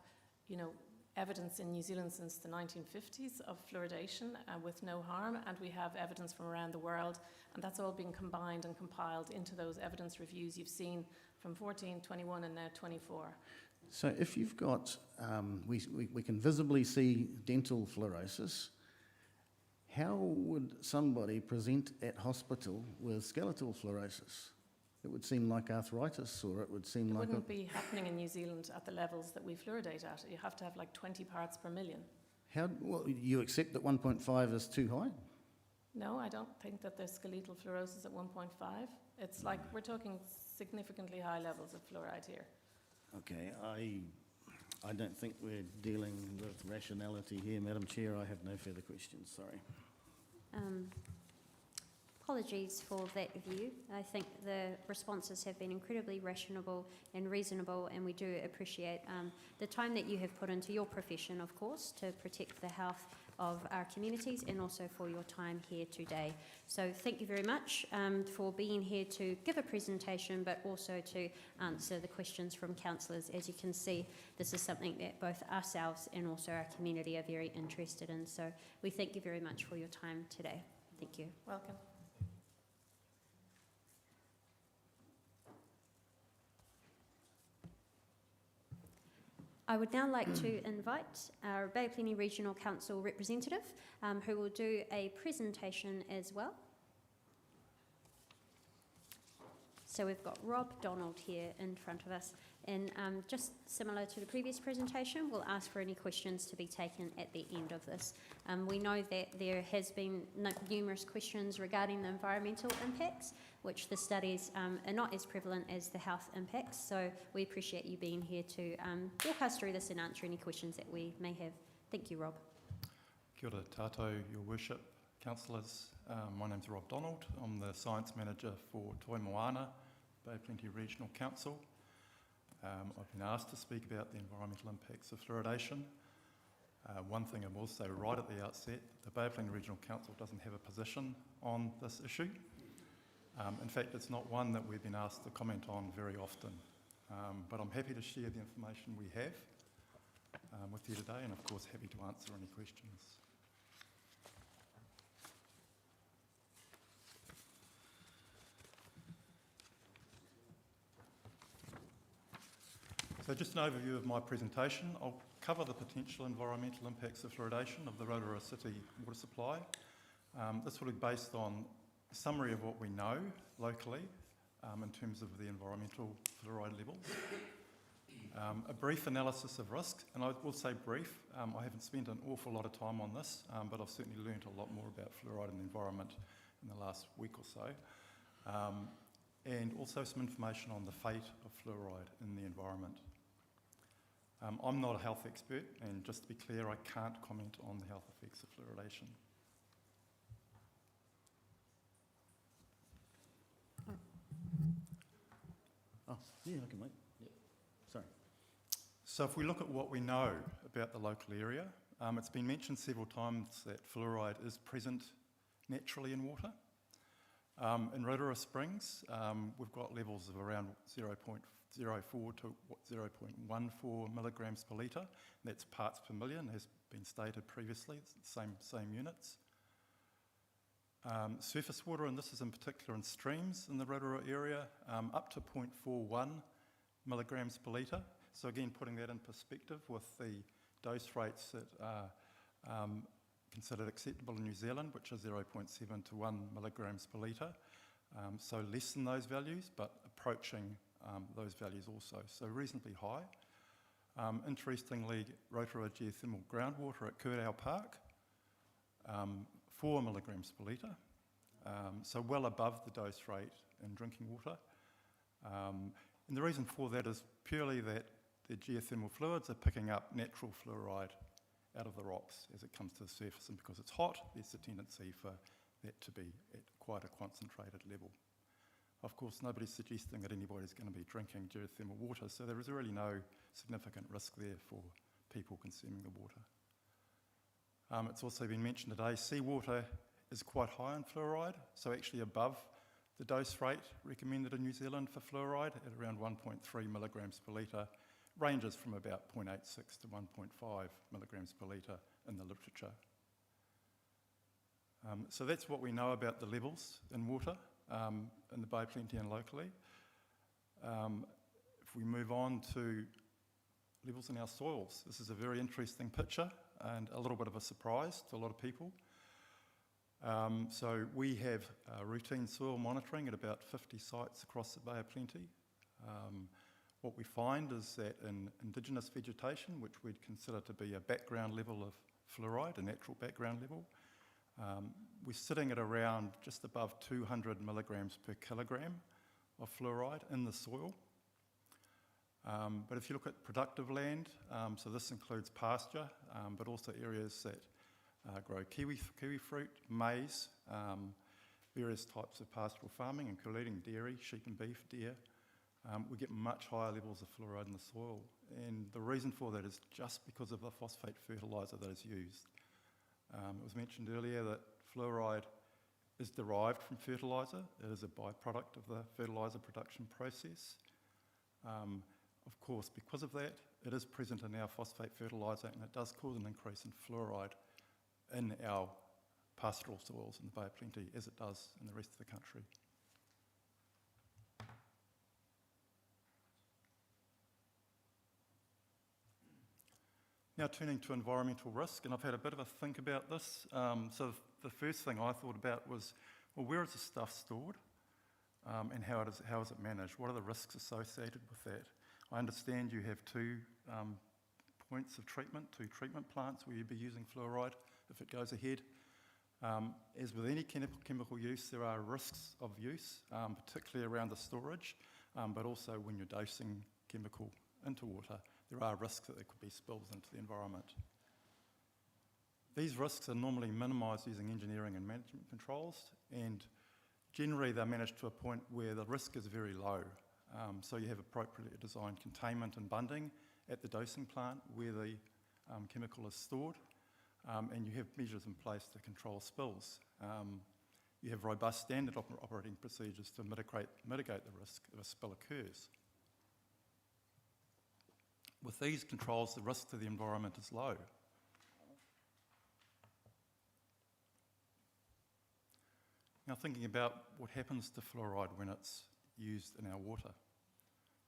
evidence in New Zealand since the 1950s of fluoridation with no harm, and we have evidence from around the world, and that's all being combined and compiled into those evidence reviews you've seen from 14, 21 and now 24. So if you've got, we can visibly see dental fluorosis, how would somebody present at hospital with skeletal fluorosis? It would seem like arthritis, or it would seem like... It wouldn't be happening in New Zealand at the levels that we fluoridate at. You have to have like 20 parts per million. Well, you accept that 1.5 is too high? No, I don't think that there's skeletal fluorosis at 1.5. It's like we're talking significantly high levels of fluoride here. Okay, I don't think we're dealing with rationality here, Madam Chair. I have no further questions, sorry. apologies for that view. I think the responses have been incredibly rational and reasonable, and we do appreciate the time that you have put into your profession, of course, to protect the health of our communities, and also for your time here today. So thank you very much for being here to give a presentation, but also to answer the questions from councillors. As you can see, this is something that both ourselves and also our community are very interested in. So we thank you very much for your time today. Thank you. Welcome. I would now like to invite our Bay of Plenty Regional Council representative who will do a presentation as well. So we've got Rob Donald here in front of us, and just similar to the previous presentation, we'll ask for any questions to be taken at the end of this. We know that there has been numerous questions regarding the environmental impacts, which the studies are not as prevalent as the health impacts, so we appreciate you being here to walk us through this and answer any questions that we may have. Thank you, Rob. Kia ora tātou, Your Worship, councillors. My name's Rob Donald. I'm the Science Manager for Toi Moana, Bay of Plenty Regional Council. I've been asked to speak about the environmental impacts of fluoridation. One thing I will say right at the outset, the Bay of Plenty Regional Council doesn't have a position on this issue. In fact, it's not one that we've been asked to comment on very often. But I'm happy to share the information we have with you today, and of course happy to answer any questions. So just an overview of my presentation. I'll cover the potential environmental impacts of fluoridation of the Rotorua City water supply. This will be based on a summary of what we know locally in terms of the environmental fluoride levels. A brief analysis of risk, and I will say brief. I haven't spent an awful lot of time on this, but I've certainly learnt a lot more about fluoride in the environment in the last week or so. And also some information on the fate of fluoride in the environment. I'm not a health expert, and just to be clear, I can't comment on the health effects of fluoridation. Oh, yeah, I can wait. Yeah. Sorry. So if we look at what we know about the local area, it's been mentioned several times that fluoride is present naturally in water. In Rotorua Springs, we've got levels of around 0.04 to 0.14 milligrams per litre. That's parts per million, as been stated previously. It's the same units. Surface water, and this is in particular in streams in the Rotorua area, up to 0.41 milligrams per litre. So again, putting that in perspective with the dose rates that are considered acceptable in New Zealand, which is 0.7 to 1 milligrams per litre. So less than those values, but approaching those values also, so reasonably high. Interestingly, Rotorua geothermal groundwater at Kurdau Park, 4 milligrams per litre, so well above the dose rate in drinking water. And the reason for that is purely that the geothermal fluids are picking up natural fluoride out of the rocks as it comes to the surface, and because it's hot, there's a tendency for that to be at quite a concentrated level. Of course, nobody's suggesting that anybody's going to be drinking geothermal water, so there is really no significant risk there for people consuming the water. It's also been mentioned today, seawater is quite high in fluoride, so actually above the dose rate recommended in New Zealand for fluoride at around 1.3 milligrams per litre, ranges from about 0.86 to 1.5 milligrams per litre in the literature. So that's what we know about the levels in water in the Bay of Plenty and locally. If we move on to levels in our soils, this is a very interesting picture and a little bit of a surprise to a lot of people. So we have routine soil monitoring at about 50 sites across the Bay of Plenty. What we find is that in indigenous vegetation, which we'd consider to be a background level of fluoride, a natural background level, we're sitting at around just above 200 milligrams per kilogram of fluoride in the soil. But if you look at productive land, so this includes pasture, but also areas that grow kiwi fruit, maize, various types of pastoral farming, including dairy, sheep and beef, deer, we get much higher levels of fluoride in the soil. And the reason for that is just because of the phosphate fertiliser that is used. It was mentioned earlier that fluoride is derived from fertiliser. It is a byproduct of the fertiliser production process. Of course, because of that, it is present in our phosphate fertiliser, and it does cause an increase in fluoride in our pastoral soils in the Bay of Plenty, as it does in the rest of the country. Now turning to environmental risk, and I've had a bit of a think about this. So the first thing I thought about was, well, where is the stuff stored, and how is it managed? What are the risks associated with that? I understand you have two points of treatment, two treatment plants where you'd be using fluoride if it goes ahead. As with any chemical use, there are risks of use, particularly around the storage, but also when you're dosing chemical into water, there are risks that there could be spills into the environment. These risks are normally minimised using engineering and management controls, and generally they're managed to a point where the risk is very low. So you have appropriately designed containment and bunding at the dosing plant where the chemical is stored, and you have measures in place to control spills. You have robust standard operating procedures to mitigate the risk if a spill occurs. With these controls, the risk to the environment is low. Now thinking about what happens to fluoride when it's used in our water,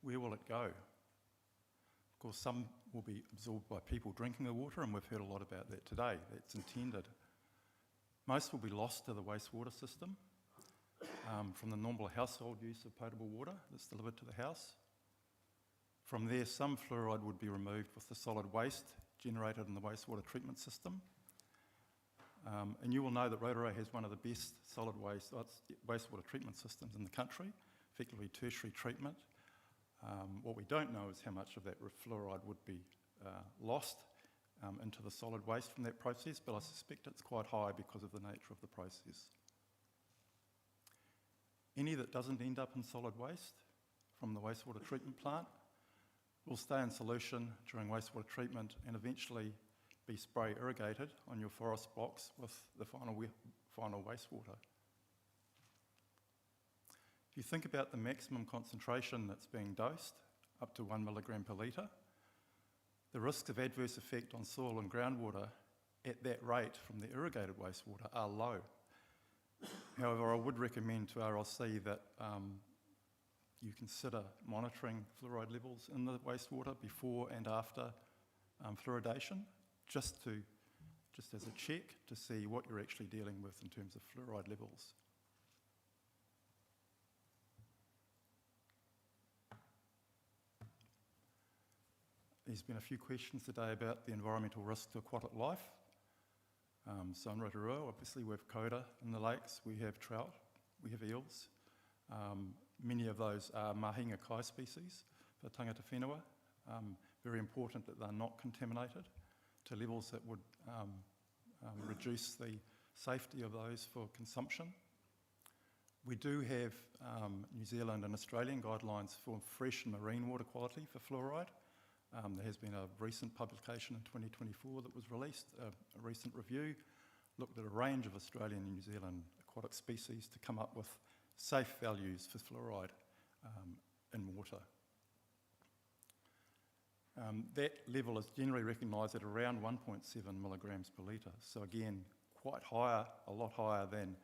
where will it go? Of course, some will be absorbed by people drinking the water, and we've heard a lot about that today. That's intended. Most will be lost to the wastewater system from the normal household use of potable water that's delivered to the house. From there, some fluoride would be removed with the solid waste generated in the wastewater treatment system. And you will know that Rotorua has one of the best solid wastewater treatment systems in the country, effectively tertiary treatment. What we don't know is how much of that fluoride would be lost into the solid waste from that process, but I suspect it's quite high because of the nature of the process. Any that doesn't end up in solid waste from the wastewater treatment plant will stay in solution during wastewater treatment and eventually be spray irrigated on your forest blocks with the final wastewater. If you think about the maximum concentration that's being dosed, up to 1 milligram per litre, the risks of adverse effect on soil and groundwater at that rate from the irrigated wastewater are low. However, I would recommend to RLC that you consider monitoring fluoride levels in the wastewater before and after fluoridation, just as a check to see what you're actually dealing with in terms of fluoride levels. There's been a few questions today about the environmental risk to aquatic life. So in Rotorua, obviously we have koura in the lakes, we have trout, we have eels. Many of those are mahinga kai species for tangata whenua. Very important that they're not contaminated to levels that would reduce the safety of those for consumption. We do have New Zealand and Australian guidelines for fresh and marine water quality for fluoride. There has been a recent publication in 2024 that was released, a recent review, looked at a range of Australian and New Zealand aquatic species to come up with safe values for fluoride in water. That level is generally recognised at around 1.7 milligrams per litre. So again, quite higher, a lot higher than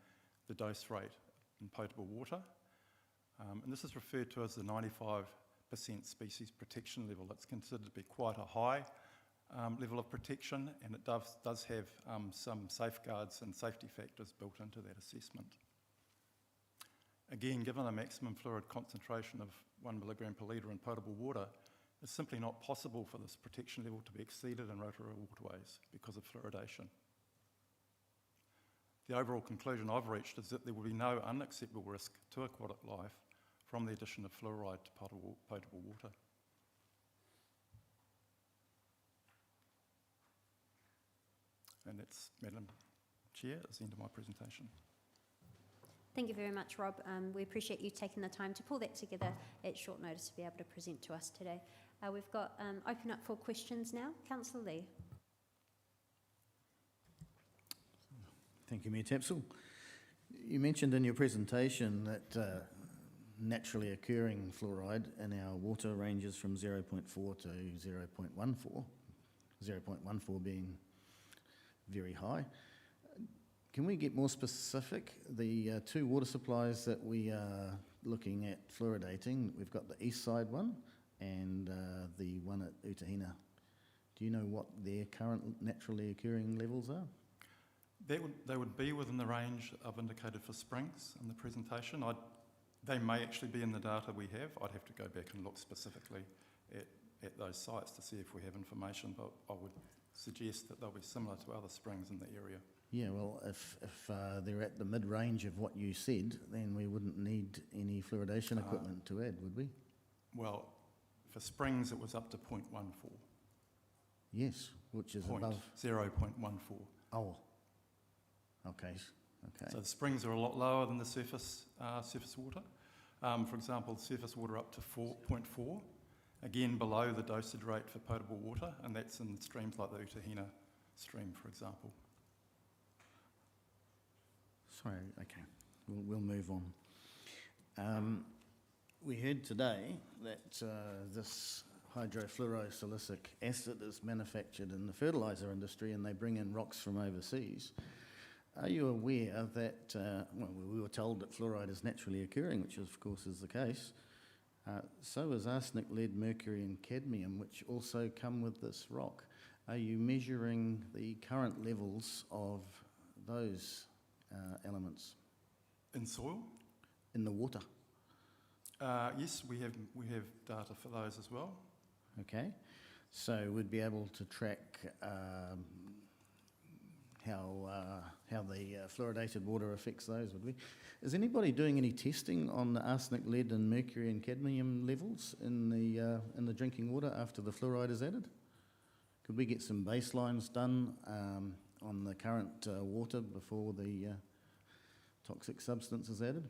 the dose rate in potable water. And this is referred to as the 95% species protection level. It's considered to be quite a high level of protection, and it does have some safeguards and safety factors built into that assessment. Again, given a maximum fluoride concentration of 1 milligram per litre in potable water, it's simply not possible for this protection level to be exceeded in Rotorua waterways because of fluoridation. The overall conclusion I've reached is that there will be no unacceptable risk to aquatic life from the addition of fluoride to potable water. And that's, Madam Chair, is the end of my presentation. Thank you very much, Rob. We appreciate you taking the time to pull that together at short notice to be able to present to us today. We've got open up for questions now. Councillor Lee. Thank you, Mayor Tapsell. You mentioned in your presentation that naturally occurring fluoride in our water ranges from 0.4 to 0.14, 0.14 being very high. Can we get more specific? The two water supplies that we are looking at fluoridating, we've got the east side one and the one at Utahina. Do you know what their current naturally occurring levels are? They would be within the range I've indicated for springs in the presentation. They may actually be in the data we have. I'd have to go back and look specifically at those sites to see if we have information, but I would suggest that they'll be similar to other springs in the area. Yeah, well, if they're at the mid-range of what you said, then we wouldn't need any fluoridation equipment to add, would we? Well, for springs it was up to 0.14. Yes, which is above 0.14. Oh, okay. So the springs are a lot lower than the surface water. For example, surface water up to 4.4, again below the dosage rate for potable water, and that's in streams like the Utahina stream, for example. Sorry, okay, we'll move on. We heard today that this hydrofluorosilicic acid is manufactured in the fertiliser industry and they bring in rocks from overseas. Are you aware that, well, we were told that fluoride is naturally occurring, which of course is the case. So is arsenic, lead, mercury and cadmium, which also come with this rock. Are you measuring the current levels of those elements? In soil? In the water? Yes, we have data for those as well. Okay, so we'd be able to track how the fluoridated water affects those, would we? Is anybody doing any testing on the arsenic, lead and mercury and cadmium levels in the drinking water after the fluoride is added? Could we get some baselines done on the current water before the toxic substance is added?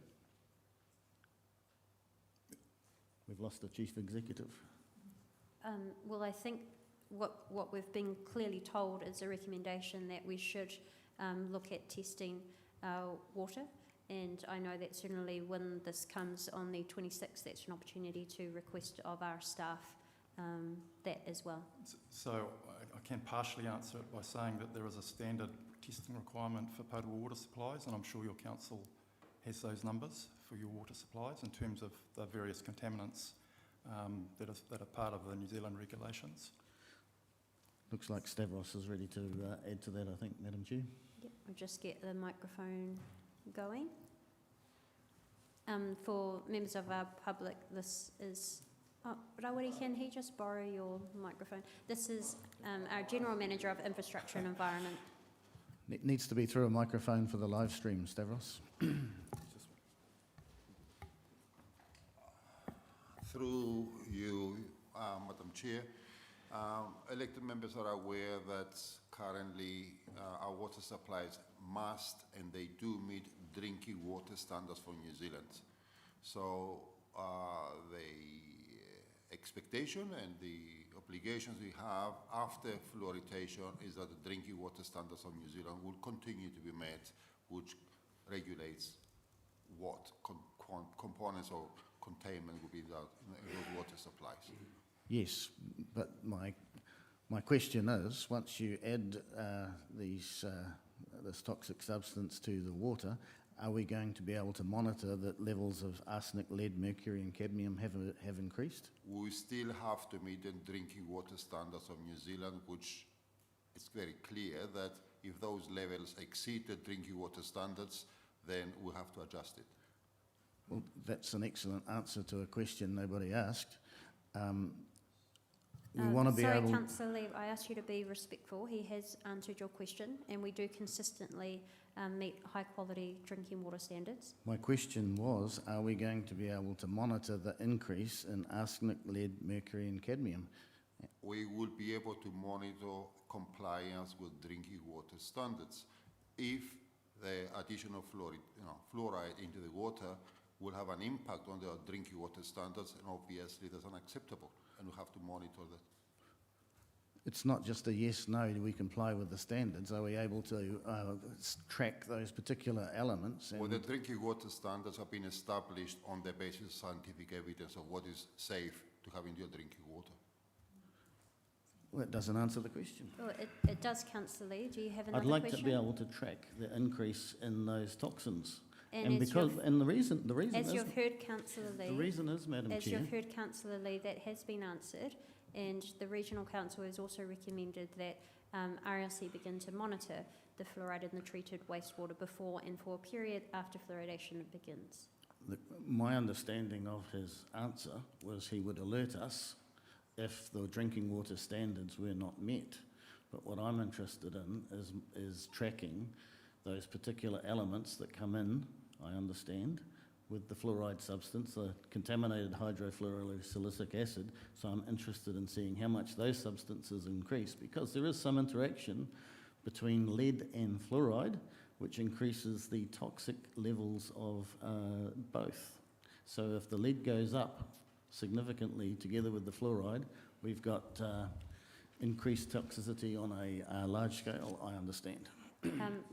We've lost the chief executive. Well, I think what we've been clearly told is a recommendation that we should look at testing our water, and I know that certainly when this comes on the 26th, that's an opportunity to request of our staff that as well. So I can partially answer it by saying that there is a standard testing requirement for potable water supplies, and I'm sure your council has those numbers for your water supplies in terms of the various contaminants that are part of the New Zealand regulations. Looks like Stavros is ready to add to that, I think, Madam Chair. Yep, I'll just get the microphone going. For members of our public, this is... Oh, Rawiri, can he just borrow your microphone? This is our General Manager of Infrastructure and Environment. It needs to be through a microphone for the live stream, Stavros. Through you, Madam Chair, elected members are aware that currently our water supplies must and they do meet drinking water standards for New Zealand. So the expectation and the obligations we have after fluoridation is that the drinking water standards of New Zealand will continue to be met, which regulates what components or containment will be in those water supplies. Yes, but my question is, once you add this toxic substance to the water, are we going to be able to monitor that levels of arsenic, lead, mercury and cadmium have increased? We still have to meet the drinking water standards of New Zealand, which it's very clear that if those levels exceed the drinking water standards, then we have to adjust it. Well, that's an excellent answer to a question nobody asked. We want to be able... Sorry, Councillor Lee, I asked you to be respectful. He has answered your question, and we do consistently meet high-quality drinking water standards. My question was, are we going to be able to monitor the increase in arsenic, lead, mercury and cadmium? We will be able to monitor compliance with drinking water standards. If the addition of fluoride into the water will have an impact on the drinking water standards, and obviously that's unacceptable, and we have to monitor that. It's not just a yes, no, do we comply with the standards? Are we able to track those particular elements? Well, the drinking water standards have been established on the basis of scientific evidence of what is safe to have in your drinking water. Well, it doesn't answer the question. Well, it does, Councillor Lee. Do you have another I'd like question? to be able to track the increase in those toxins. And as because, you've- and the reason As is, you've heard, Councillor Lee, the reason is, Madam as Chair, you've heard, Councillor Lee, that has been answered, and the Regional Council has also recommended that RLC begin to monitor the fluoride in the treated wastewater before and for a period after fluoridation begins. my understanding of his answer was he would alert us if the drinking water standards were not met. But what I'm interested in is tracking those particular elements that come in, I understand, with the fluoride substance, the contaminated hydrofluorosilicic acid. So I'm interested in seeing how much those substances increase, because there is some interaction between lead and fluoride, which increases the toxic levels of both. So if the lead goes up significantly together with the fluoride, we've got increased toxicity on a large scale, I understand.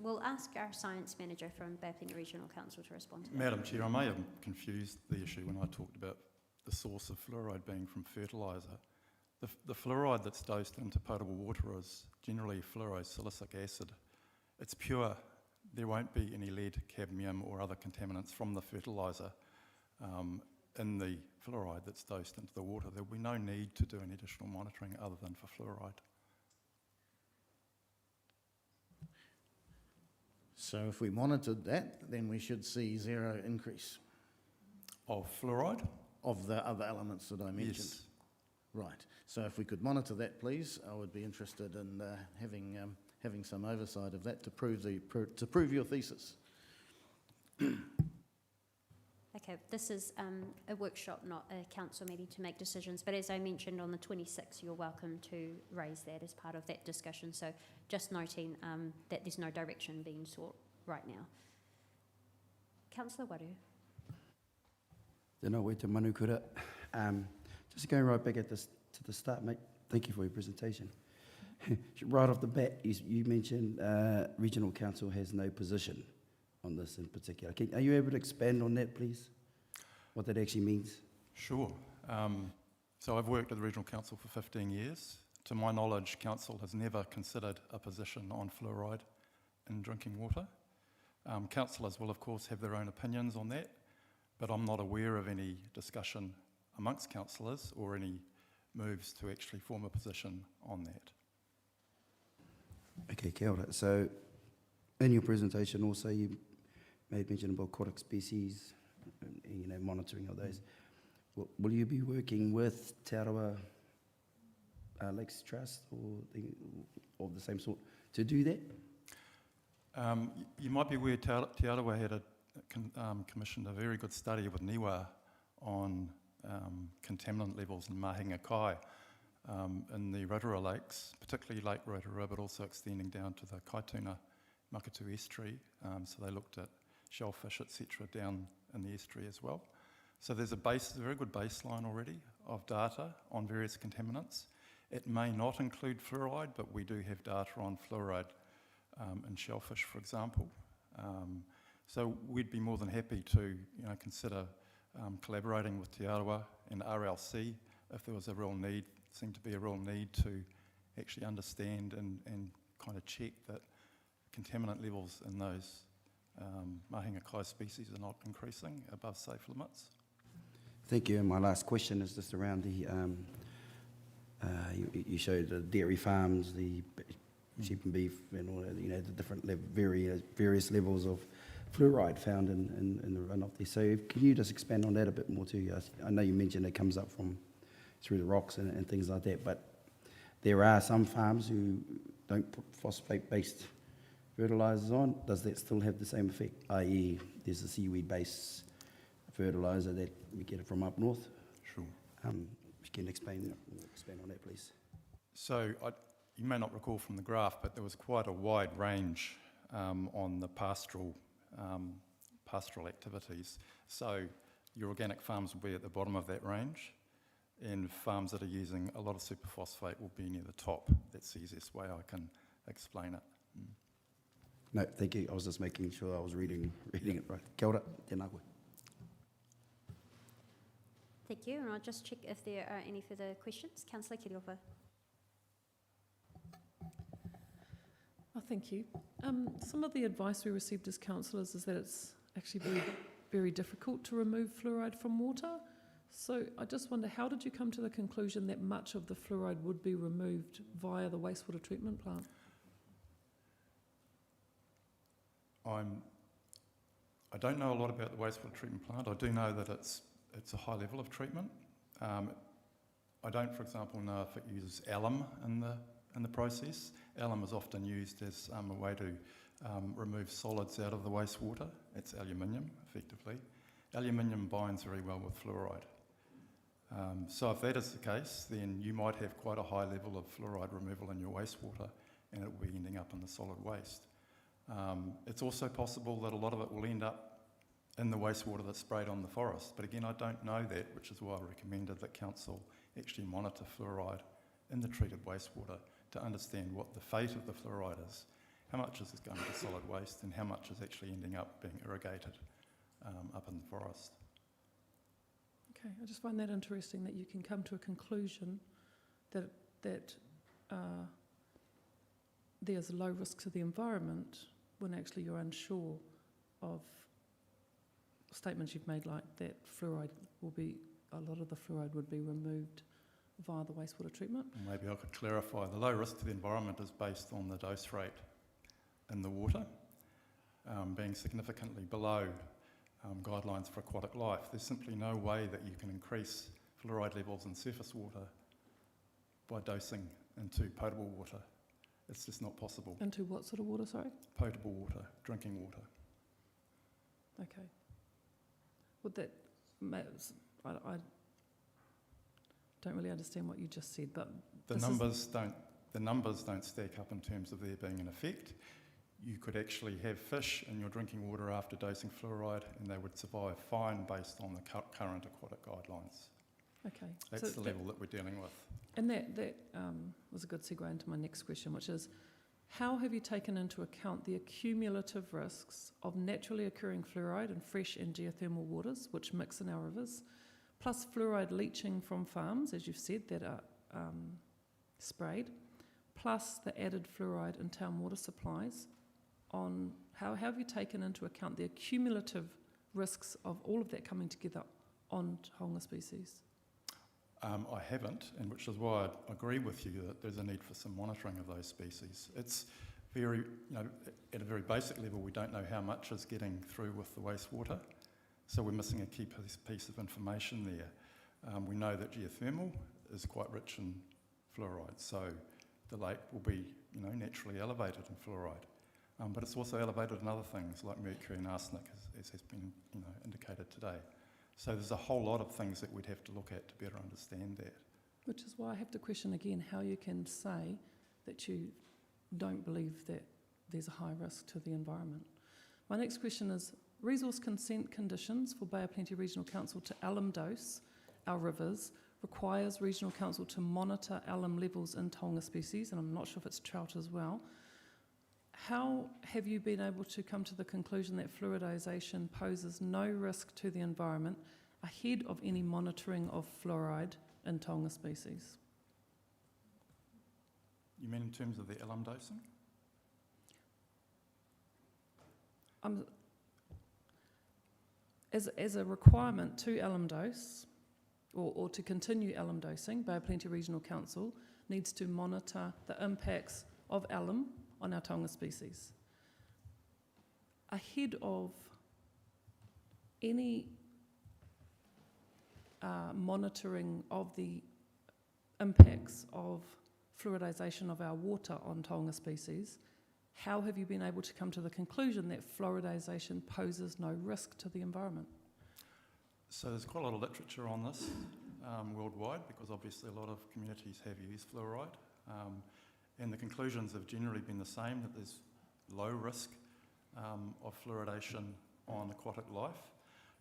We'll ask our science manager from Baping Regional Council to respond to that. Madam Chair, I may have confused the issue when I talked about the source of fluoride being from fertiliser. The fluoride that's dosed into potable water is generally fluorosilicic acid. It's pure. There won't be any lead, cadmium or other contaminants from the fertiliser in the fluoride that's dosed into the water. There will be no need to do any additional monitoring other than for fluoride. So if we monitored that, then we should see zero increase. Of fluoride? Of the other elements that I mentioned. Yes. Right. So if we could monitor that, please, I would be interested in having some oversight of that to prove your thesis. Okay, this is a workshop, not a council meeting to make decisions, but as I mentioned on the 26th, you're welcome to raise that as part of that discussion. So just noting that there's no direction being sought right now. Councillor Waru. Tēnā koe te manukura. Just going right back to the start, mate. Thank you for your presentation. Right off the bat, you mentioned Regional Council has no position on this in particular. Are you able to expand on that, please? What that actually means? Sure. So I've worked at the Regional Council for 15 years. To my knowledge, Council has never considered a position on fluoride in drinking water. Councillors will, of course, have their own opinions on that, but I'm not aware of any discussion amongst councillors or any moves to actually form a position on that. Okay, kia ora. So in your presentation also you made mention about aquatic species, and, monitoring of those. Will you be working with Rotorua Lakes Trust or the same sort to do that? You might be aware Rotorua had commissioned a very good study with NIWA on contaminant levels in mahinga kai in the Rotorua Lakes, particularly Lake Rotorua, but also extending down to the Kaituna Makatu estuary. So they looked at shellfish, etc., down in the estuary as well. So there's a very good baseline already of data on various contaminants. It may not include fluoride, but we do have data on fluoride in shellfish, for example. So we'd be more than happy to consider collaborating with Te Arawa and RLC if there was a real need, seemed to be a real need to actually understand and kind of check that contaminant levels in those mahinga kai species are not increasing above safe limits. Thank you. And my last question is just around the, you showed the dairy farms, the sheep and beef, and all that, the different various levels of fluoride found in the runoff there. So can you just expand on that a bit more too? I know you mentioned it comes up through the rocks and things like that, but there are some farms who don't put phosphate-based fertilisers on. Does that still have the same effect? I.e., there's a seaweed-based fertiliser that we get it from up north. Sure. If you can expand on that, please. So you may not recall from the graph, but there was quite a wide range on the pastoral activities. So your organic farms will be at the bottom of that range, and farms that are using a lot of superphosphate will be near the top. That's the easiest way I can explain it. No, thank you. I was just making sure I was reading it right. Kia ora, tēnā koe. Thank you, and I'll just check if there are any further questions. Councillor Kiriopa. Oh, thank you. Some of the advice we received as councillors is that it's actually very difficult to remove fluoride from water. So I just wonder, how did you come to the conclusion that much of the fluoride would be removed via the wastewater treatment plant? I don't know a lot about the wastewater treatment plant. I do know that it's a high level of treatment. I don't, for example, know if it uses alum in the process. Alum is often used as a way to remove solids out of the wastewater. It's aluminium, effectively. Aluminium binds very well with fluoride. So if that is the case, then you might have quite a high level of fluoride removal in your wastewater, and it will be ending up in the solid waste. It's also possible that a lot of it will end up in the wastewater that's sprayed on the forest. But again, I don't know that, which is why I recommended that council actually monitor fluoride in the treated wastewater to understand what the fate of the fluoride is, how much is going to solid waste, and how much is actually ending up being irrigated up in the forest. Okay, I just find that interesting that you can come to a conclusion that there's a low risk to the environment when actually you're unsure of statements you've made, like that a lot of the fluoride would be removed via the wastewater treatment. Maybe I could clarify. The low risk to the environment is based on the dose rate in the water being significantly below guidelines for aquatic life. There's simply no way that you can increase fluoride levels in surface water by dosing into potable water. It's just not possible. Into what sort of water, sorry? Potable water, drinking water. Okay. Would that, I don't really understand what you just said, but the numbers don't stack up in terms of there being an effect. You could actually have fish in your drinking water after dosing fluoride, and they would survive fine based on the current aquatic guidelines. Okay. That's the level that we're dealing with. And that was a good segue into my next question, which is, how have you taken into account the accumulative risks of naturally occurring fluoride in fresh and geothermal waters, which mix in our rivers, plus fluoride leaching from farms, as you've said, that are sprayed, plus the added fluoride in town water supplies? How have you taken into account the accumulative risks of all of that coming together on taonga species? I haven't, and which is why I agree with you that there's a need for some monitoring of those species. It's very, at a very basic level, we don't know how much is getting through with the wastewater, so we're missing a key piece of information there. We know that geothermal is quite rich in fluoride, so the lake will be, naturally elevated in fluoride. But it's also elevated in other things like mercury and arsenic, as has been, indicated today. So there's a whole lot of things that we'd have to look at to better understand that. Which is why I have to question again how you can say that you don't believe that there's a high risk to the environment. My next question is, resource consent conditions for Bay of Plenty Regional Council to alum dose our rivers requires Regional Council to monitor alum levels in taonga species, and I'm not sure if it's trout as well. How have you been able to come to the conclusion that fluoridation poses no risk to the environment ahead of any monitoring of fluoride in taonga species? You mean in terms of the alum dosing? As a requirement to alum dose, or to continue alum dosing, Bay of Plenty Regional Council needs to monitor the impacts of alum on our taonga species. Ahead of any monitoring of the impacts of fluoridation of our water on taonga species, how have you been able to come to the conclusion that fluoridation poses no risk to the environment? So there's quite a lot of literature on this worldwide, because obviously a lot of communities have used fluoride. And the conclusions have generally been the same, that there's low risk of fluoridation on aquatic life.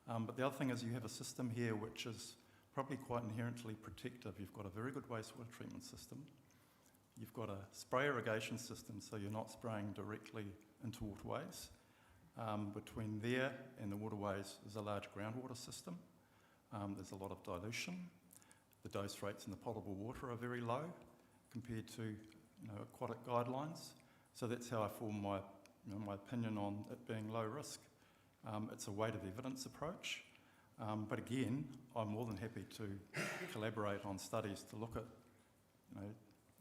But the other thing is you have a system here which is probably quite inherently protective. You've got a very good wastewater treatment system. You've got a spray irrigation system, so you're not spraying directly into waterways. Between there and the waterways is a large groundwater system. There's a lot of dilution. The dose rates in the potable water are very low compared to aquatic guidelines. So that's how I form my opinion on it being low risk. It's a weight of evidence approach. But again, I'm more than happy to collaborate on studies to look at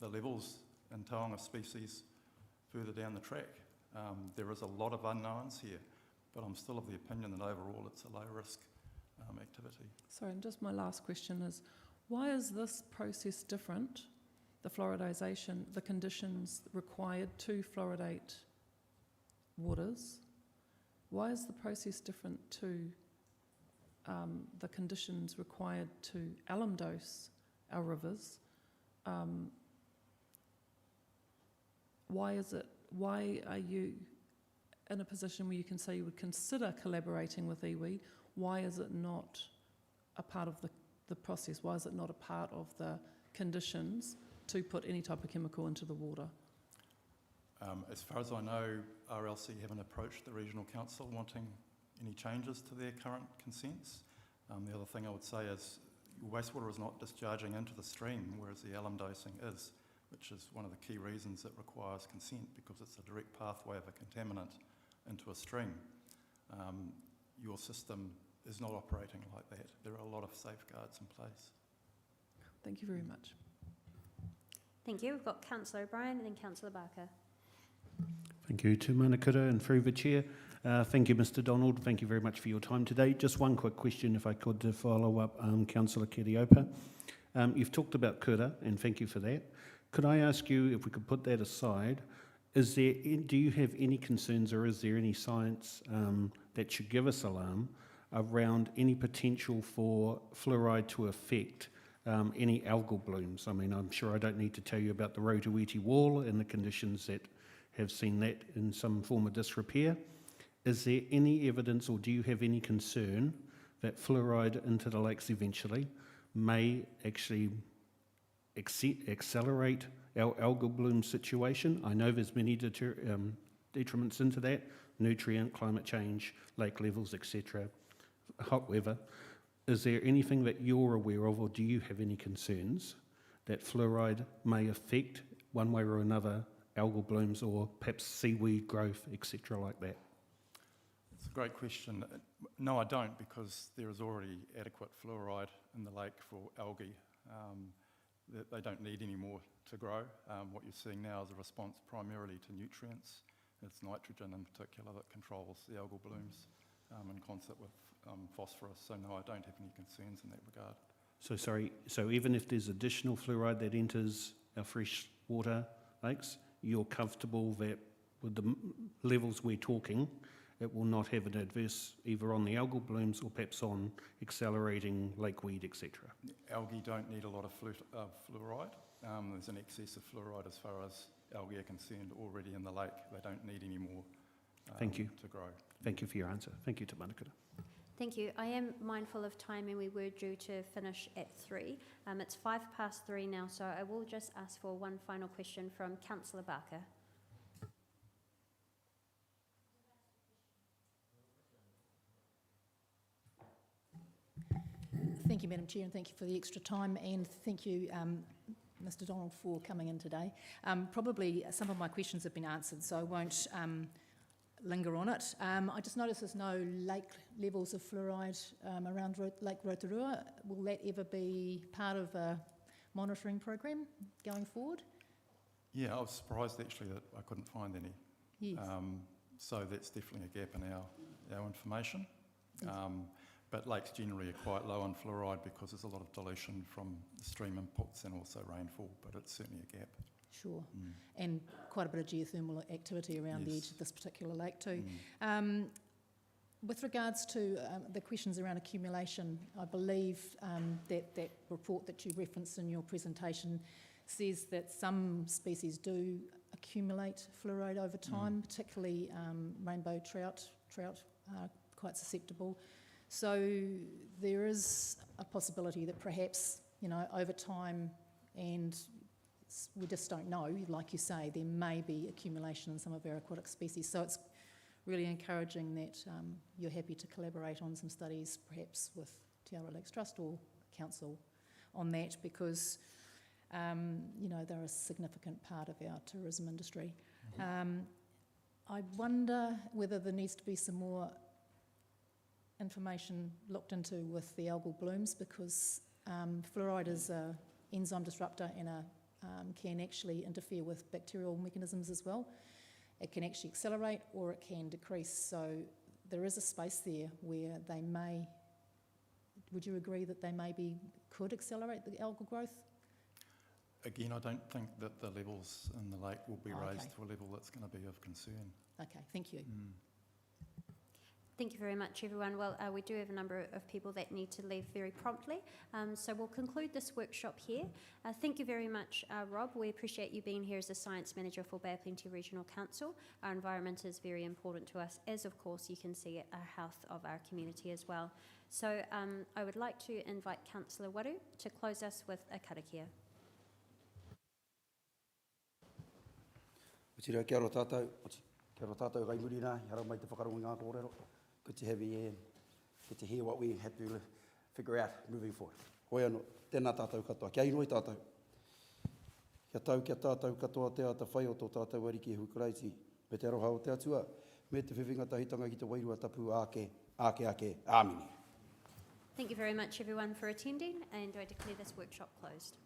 the levels and towing of species further down the track. There is a lot of unknowns here, but I'm still of the opinion that overall it's a low risk activity. Sorry, and just my last question is, why is this process different, the fluoridation, the conditions required to fluoridate waters? Why is the process different to the conditions required to alum dose our rivers? Why are you in a position where you can say you would consider collaborating with iwi? Why is it not a part of the process? Why is it not a part of the conditions to put any type of chemical into the water? As far as I know, RLC haven't approached the Regional Council wanting any changes to their current consents. The other thing I would say is wastewater is not discharging into the stream, whereas the alum dosing is, which is one of the key reasons it requires consent, because it's a direct pathway of a contaminant into a stream. Your system is not operating like that. There are a lot of safeguards in place. Thank you very much. Thank you. We've got Councillor O'Brien and then Councillor Barker. Thank you to Manukura and through the Chair. Thank you, Mr Donald. Thank you very much for your time today. Just one quick question, if I could, to follow up Councillor Kiriopa. You've talked about kura, and thank you for that. Could I ask you, if we could put that aside, do you have any concerns, or is there any science that should give us alarm around any potential for fluoride to affect any algal blooms? I mean, I'm sure I don't need to tell you about the Rotorua Wall and the conditions that have seen that in some form of disrepair. Is there any evidence, or do you have any concern that fluoride into the lakes eventually may actually accelerate our algal bloom situation? I know there's many detriments into that, nutrient, climate change, lake levels, etc., hot weather. Is there anything that you're aware of, or do you have any concerns that fluoride may affect, one way or another, algal blooms or perhaps seaweed growth, etc., like that? It's a great question. No, I don't, because there is already adequate fluoride in the lake for algae. They don't need any more to grow. What you're seeing now is a response primarily to nutrients. It's nitrogen in particular that controls the algal blooms in concert with phosphorus. So no, I don't have any concerns in that regard. So even if there's additional fluoride that enters our freshwater lakes, you're comfortable that with the levels we're talking, it will not have an adverse either on the algal blooms or perhaps on accelerating lakeweed, etc.? Algae don't need a lot of fluoride. There's an excess of fluoride as far as algae are concerned already in the lake. They don't need any more Thank you. to grow. Thank you for your answer. Thank you, Te Manukura. Thank you. I am mindful of time and we were due to finish at 3. It's 3:05 now, so I will just ask for one final question from Councillor Barker. Thank you, Madam Chair, and thank you for the extra time, and thank you, Mr Donald, for coming in today. Probably some of my questions have been answered, so I won't linger on it. I just noticed there's no lake levels of fluoride around Lake Rotorua. Will that ever be part of a monitoring program going forward? Yeah, I was surprised actually that I couldn't find any. Yes. So that's definitely a gap in our information. Yes. But lakes generally are quite low on fluoride because there's a lot of dilution from the stream inputs and also rainfall, but it's certainly a gap. Sure. And quite a bit of geothermal activity around the edge of this particular lake too. With regards to the questions around accumulation, I believe that report that you referenced in your presentation says that some species do accumulate fluoride over time, particularly rainbow trout are quite susceptible. So there is a possibility that perhaps, over time, and we just don't know, like you say, there may be accumulation in some of our aquatic species. So it's really encouraging that you're happy to collaborate on some studies, perhaps with Te Aroha Lakes Trust or Council on that, because they're a significant part of our tourism industry. I wonder whether there needs to be some more information looked into with the algal blooms, because fluoride is an enzyme disruptor and can actually interfere with bacterial mechanisms as well. It can actually accelerate or it can decrease. So there is a space there where they may, would you agree that they maybe could accelerate the algal growth? Again, I don't think that the levels in the lake will be raised to a level that's going to be of concern. Okay, thank you. Thank you very much, everyone. Well, we do have a number of people that need to leave very promptly, so we'll conclude this workshop here. Thank you very much, Rob. We appreciate you being here as the Science Manager for Bay of Plenty Regional Council. Our environment is very important to us, as of course you can see our health of our community as well. So I would like to invite Councillor Waru to close us with a karakia. Kia ora tātou gai muri nā, hara mai te whakarongo ngā kōrero. Good to have you here and get to hear what we have to figure out moving forward. Hoi anō, tēnā tātou katoa. Kia inoi tātou. Kia tātou katoa te ata whai o tō tātou ariki hukureiti. Me te aroha o te atua, me te whiwhinga tahitanga ki te wairua tapu ake, āmini. Thank you very much, everyone, for attending, and I declare this workshop closed.